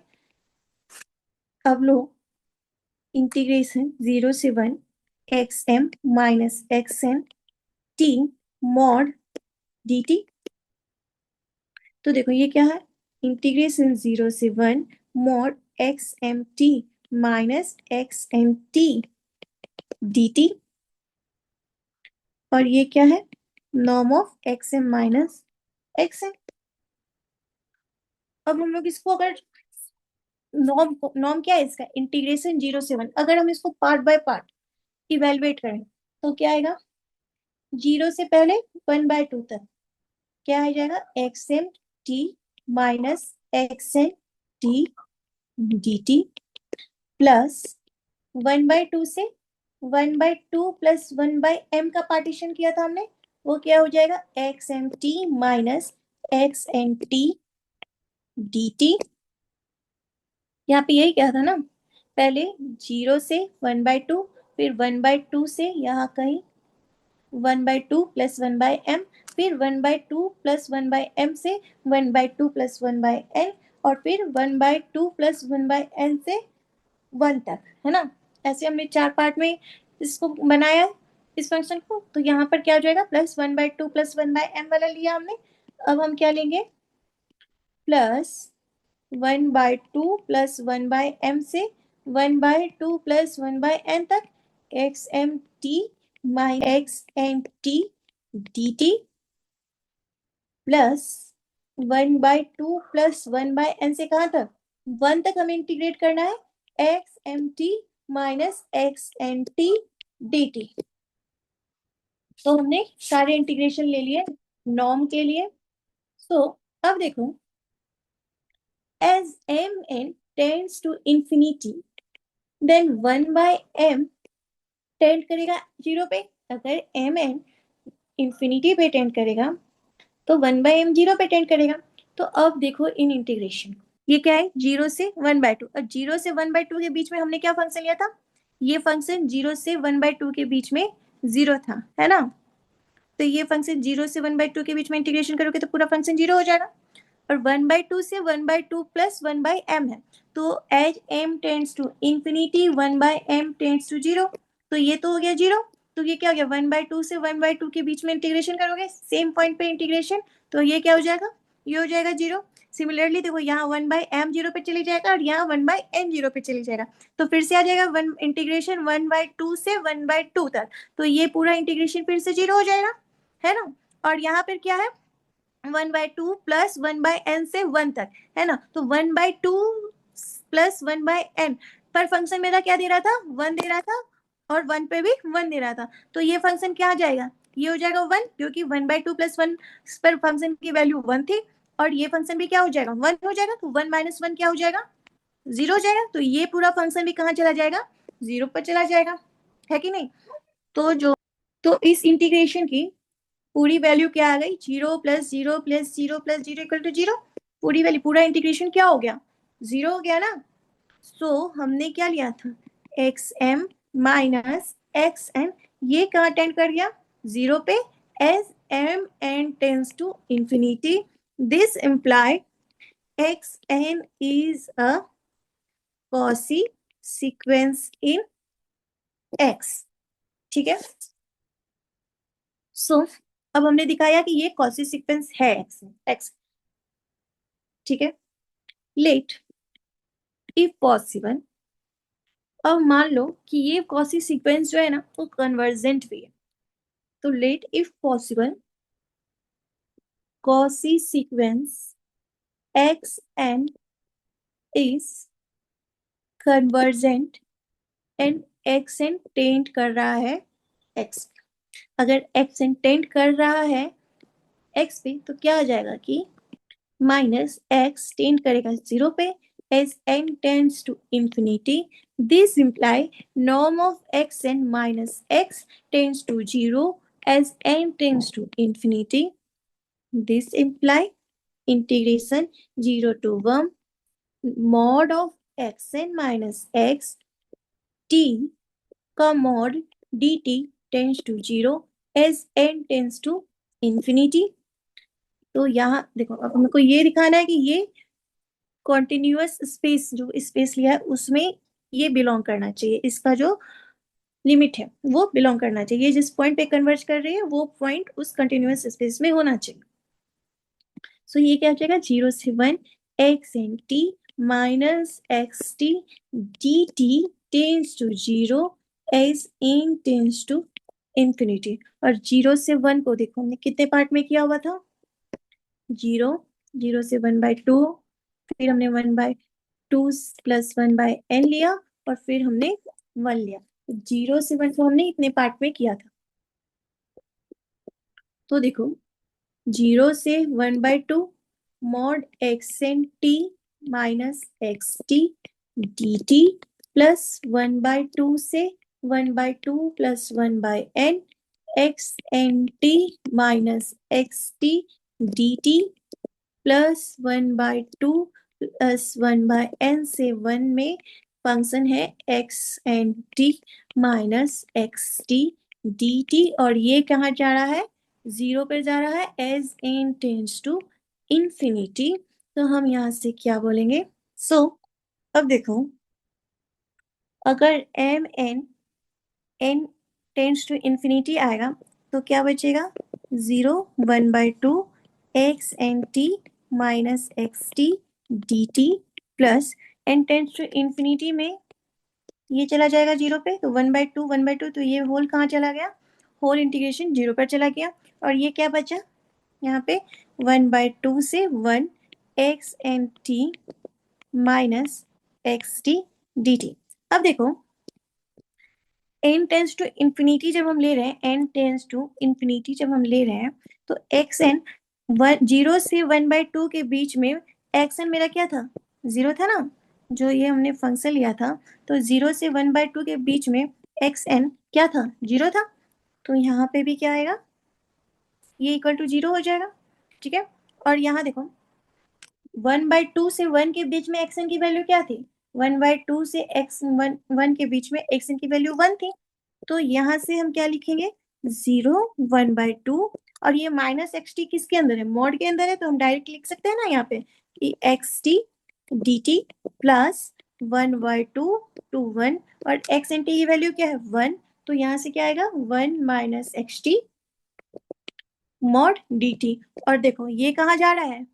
अब लो, इंटीग्रेशन 0 से 1 x m minus x n t mod d t. तो देखो ये क्या है, इंटीग्रेशन 0 से 1 mod x m t minus x m t d t, और ये क्या है, norm of x m minus x m. अब हम लोग इसको अगर नॉर्म नॉर्म क्या है इसका, इंटीग्रेशन 0 से 1, अगर हम इसको पार्ट बाय पार्ट इवेलुएट करें तो क्या आएगा, 0 से पहले 1/2 तक क्या आ जाएगा, x m t minus x m t d t, plus 1/2 से 1/2 प्लस 1/m का पार्टीशन किया था हमने, वो क्या हो जाएगा, x m t minus x m t d t. यहाँ पे यही क्या था ना, पहले 0 से 1/2, फिर 1/2 से यहाँ कहीं 1/2 प्लस 1/m, फिर 1/2 प्लस 1/m से 1/2 प्लस 1/n, और फिर 1/2 प्लस 1/n से 1 तक, है ना। ऐसे हमने 4 पार्ट में इसको बनाया, इस फंक्शन को। तो यहाँ पर क्या हो जाएगा, प्लस 1/2 प्लस 1/m वाला लिया हमने। अब हम क्या लेंगे, प्लस 1/2 प्लस 1/m से 1/2 प्लस 1/n तक x m t minus x n t d t plus 1/2 plus 1/n से कहाँ तक 1 तक हमें इंटीग्रेट करना है x m t minus x n t d t. तो हमने सारे इंटीग्रेशन ले लिए नॉर्म के लिए। सो अब देखो as mn tends to infinity then 1/m tend करेगा 0 पे। अगर mn इंफिनिटी पे टेंड करेगा तो 1/m 0 पे टेंड करेगा। तो अब देखो इन इंटीग्रेशन ये क्या है 0 से 1/2 और 0 से 1/2 के बीच में हमने क्या फंक्शन लिया था ये फंक्शन 0 से 1/2 के बीच में 0 था है ना। तो ये फंक्शन 0 से 1/2 के बीच में इंटीग्रेशन करोगे तो पूरा फंक्शन 0 हो जाएगा और 1/2 से 1/2 प्लस 1/m है। तो as m tends to infinity 1/m tends to 0 तो ये तो हो गया 0। तो ये क्या हो गया 1/2 से 1/2 के बीच में इंटीग्रेशन करोगे सेम पॉइंट पे इंटीग्रेशन तो ये क्या हो जाएगा ये हो जाएगा 0। सिमिलरली देखो यहाँ 1/m 0 पे चली जाएगा और यहाँ 1/n 0 पे चली जाएगा। तो फिर से आ जाएगा वन इंटीग्रेशन 1/2 से 1/2 तक। तो ये पूरा इंटीग्रेशन फिर से 0 हो जाएगा है ना। और यहाँ पर क्या है 1/2 प्लस 1/n से 1 तक है ना। तो 1/2 प्लस 1/n पर फंक्शन मेरा क्या दे रहा था 1 दे रहा था और 1 पे भी 1 दे रहा था। तो ये फंक्शन क्या आ जाएगा ये हो जाएगा 1 क्योंकि 1/2 प्लस 1 पर फंक्शन की वैल्यू 1 थी और ये फंक्शन भी क्या हो जाएगा 1 हो जाएगा। तो 1 माइनस 1 क्या हो जाएगा 0 हो जाएगा। तो ये पूरा फंक्शन भी कहाँ चला जाएगा 0 पर चला जाएगा है कि नहीं। तो जो तो इस इंटीग्रेशन की पूरी वैल्यू क्या आ गई 0 plus 0 plus 0 plus 0 equal to 0। पूरी वैल्यू पूरा इंटीग्रेशन क्या हो गया 0 हो गया ना। सो हमने क्या लिया था x m minus x n ये कहाँ टेंड कर गया 0 पे as m n tends to infinity this imply x n is a Cauchy sequence in x. ठीक है। सो अब हमने दिखाया कि ये कॉसी सीक्वेंस है एक्स। ठीक है। लेट इफ पॉसिबल अब मान लो कि ये कॉसी सीक्वेंस जो है ना वो कन्वर्जेंट भी है। तो let if possible Cauchy sequence x n is convergent and x n tend कर रहा है एक्स। अगर एक्स एन टेंड कर रहा है एक्स पे तो क्या आ जाएगा कि माइनस एक्स टेंड करेगा 0 पे as n tends to infinity. This imply norm of xn minus x tends to 0 as n tends to infinity. This imply integration 0 to 1 mod of xn minus x t का mod dt tends to 0 as n tends to infinity. तो यहाँ देखो अब हमको ये दिखाना है कि ये कॉन्टिन्यूअस स्पेस जो स्पेस लिया है उसमें ये बिलोंग करना चाहिए। इसका जो लिमिट है वो बिलोंग करना चाहिए जिस पॉइंट पे कन्वर्ज कर रही है वो पॉइंट उस कंटिन्यूअस स्पेस में होना चाहिए। सो ये क्या हो जाएगा 0 से 1 x n t minus x t d t tends to 0 as n tends to infinity. और 0 से 1 को देखो हमने कितने पार्ट में किया हुआ था 0 0 से 1/2 फिर हमने 1/2 प्लस 1/n लिया और फिर हमने 1 लिया। 0 से 1 को हमने इतने पार्ट में किया था। तो देखो 0 से 1/2 mod x n t minus x t d t plus 1/2 से 1/2 plus 1/n x n t minus x t d t plus 1/2 plus 1/n से 1 में फंक्शन है x n t minus x t d t और ये कहाँ जा रहा है 0 पर जा रहा है as n tends to infinity. तो हम यहाँ से क्या बोलेंगे अब देखो अगर m n tends to infinity आएगा तो क्या बचेगा 0 1/2 x n t minus x t dt plus n tends to infinity में ये चला जाएगा जीरो पे, तो 1/2 तो ये होल कहाँ चला गया, होल इंटीग्रेशन जीरो पर चला गया। और ये क्या बचा यहाँ पे, 1/2 से 1 x n t minus x t d t. अब देखो n टेंस टू इंफिनिटी जब हम ले रहे हैं, n टेंस टू इंफिनिटी जब हम ले रहे हैं, तो एक्स एन 0 से 1/2 के बीच में एक्स एन मेरा क्या था, जीरो था ना, जो ये हमने फंक्शन लिया था, तो 0 से 1/2 के बीच में एक्स एन क्या था, जीरो था। तो यहाँ पे भी क्या आएगा, ये इक्वल टू जीरो हो जाएगा, ठीक है। और यहाँ देखो 1/2 से 1 के बीच में एक्स एन की वैल्यू क्या थी, 1/2 से एक्स वन वन के बीच में एक्स एन की वैल्यू 1 थी। तो यहाँ से हम क्या लिखेंगे, 0 1/2, और ये माइनस एक्स टी किसके अंदर है, मॉड के अंदर है, तो हम डायरेक्ट लिख सकते हैं ना यहाँ पे कि x t d t plus 1/2 to 1, और एक्स एन टी की वैल्यू क्या है 1, तो यहाँ से क्या आएगा 1 minus x t mod d t. और देखो ये कहाँ जा रहा है,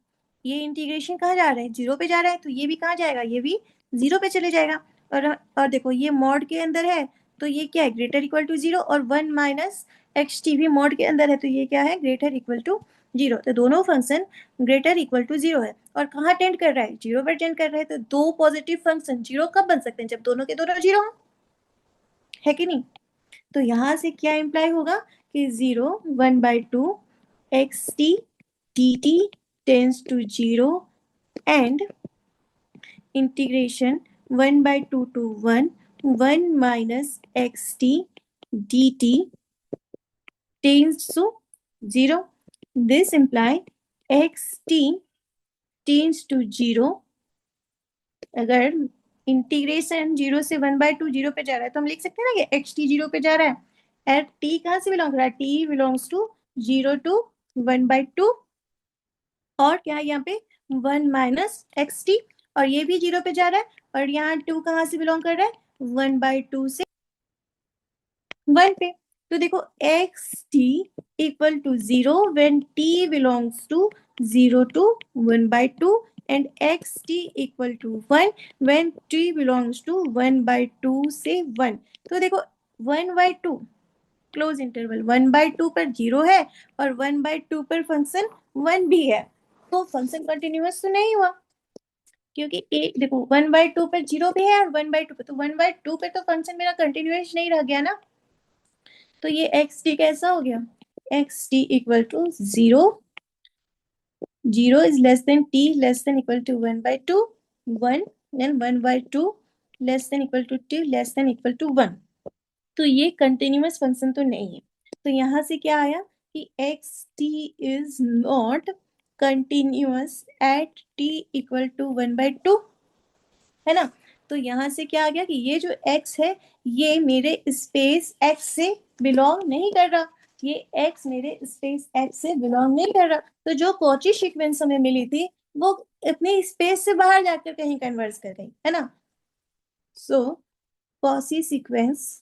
ये इंटीग्रेशन कहाँ जा रहा है, जीरो पे जा रहा है, तो ये भी कहाँ जाएगा, ये भी जीरो पे चले जाएगा। और देखो ये मॉड के अंदर है, तो ये क्या है ग्रेटर इक्वल टू जीरो, और 1 माइनस एक्स टी भी मॉड के अंदर है, तो ये क्या है ग्रेटर इक्वल टू जीरो। तो दोनों function greater equal to zero है, और कहाँ टेंड कर रहा है, जीरो पर टेंड कर रहा है। तो दो पॉजिटिव फंक्शन जीरो कब बन सकते हैं, जब दोनों के दोनों जीरो है कि नहीं। तो यहाँ से क्या इंप्लाई होगा कि 0 1/2 x t d t tends to zero and integration 1/2 to 1 minus xt dt tends to 0. This imply xt tends to 0. अगर इंटीग्रेशन 0 से 1/2 जीरो पे जा रहा है, तो हम लिख सकते हैं ना कि एक्स टी जीरो पे जा रहा है, एट टी कहाँ से बिलोंग कर रहा है, टी बिलोंग्स टू 0 to 1/2, और क्या है यहाँ पे 1 माइनस एक्स टी, और ये भी जीरो पे जा रहा है, और यहाँ 2 कहाँ से बिलोंग कर रहा है 1/2 से 1 पे। तो देखो x t equal to 0 when t belongs to 0 to 1/2, and x t equal to 1 when t belongs to 1/2 से 1। तो देखो 1/2 क्लोज इंटरवल 1/2 पर जीरो है, और 1/2 पर फंक्शन 1 भी है, तो फंक्शन कंटिन्यूअस तो नहीं हुआ, क्योंकि एक देखो 1/2 पर जीरो भी है और 1/2 पे, तो 1/2 पे तो फंक्शन मेरा कंटिन्यूअस नहीं रह गया ना। तो ये एक्स टी कैसा हो गया, x t equal to 0, 0 is less than t less than equal to 1/2, 1 then 1/2 less than equal to t less than equal to 1। तो ये कंटिन्यूअस फंक्शन तो नहीं है। तो यहाँ से क्या आया कि x t is not continuous at t equal to 1/2, है ना। तो यहाँ से क्या आ गया कि ये जो x है ये मेरे स्पेस x से बिलोंग नहीं कर रहा, ये x मेरे स्पेस x से बिलोंग नहीं कर रहा। तो जो कॉची सीक्वेंस हमें मिली थी वो अपने स्पेस से बाहर जाकर कहीं कन्वर्स कर गई, है ना। So Cauchy sequence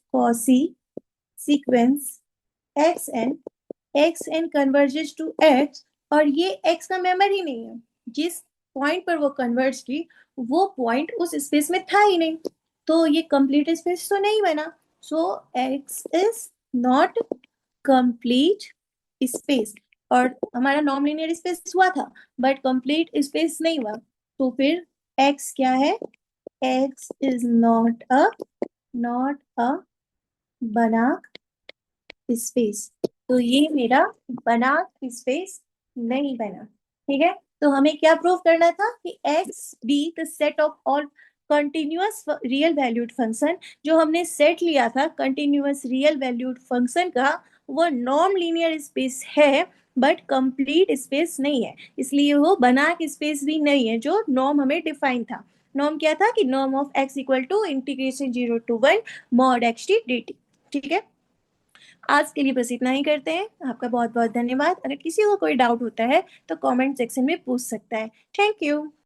x n converges to x, और ये एक्स का मेंबर ही नहीं है, जिस पॉइंट पर वो कन्वर्ज की वो पॉइंट उस स्पेस में था ही नहीं, तो ये कंप्लीट स्पेस तो नहीं बना। So x is not complete space, और हमारा नॉन लीनियर स्पेस हुआ था बट कंप्लीट स्पेस नहीं हुआ, तो फिर एक्स क्या है, एक्स इज नॉट अ बनाक स्पेस। तो ये मेरा बना स्पेस नहीं बना, ठीक है। तो हमें क्या प्रूव करना था कि x be the set of all continuous real valued function, जो हमने सेट लिया था कंटिन्यूअस रियल वैल्यूड फंक्शन का, वो नॉन लीनियर स्पेस है बट कंप्लीट स्पेस नहीं है, इसलिए वो बना स्पेस भी नहीं है जो नॉर्म हमें डिफाइन था। नॉर्म क्या था कि norm of x equal to integration 0 to 1 mod x t d t, ठीक है। आज के लिए बस इतना ही करते हैं, आपका बहुत बहुत धन्यवाद। अगर किसी को कोई डाउट होता है तो कमेंट सेक्शन में पूछ सकता है। Thank you.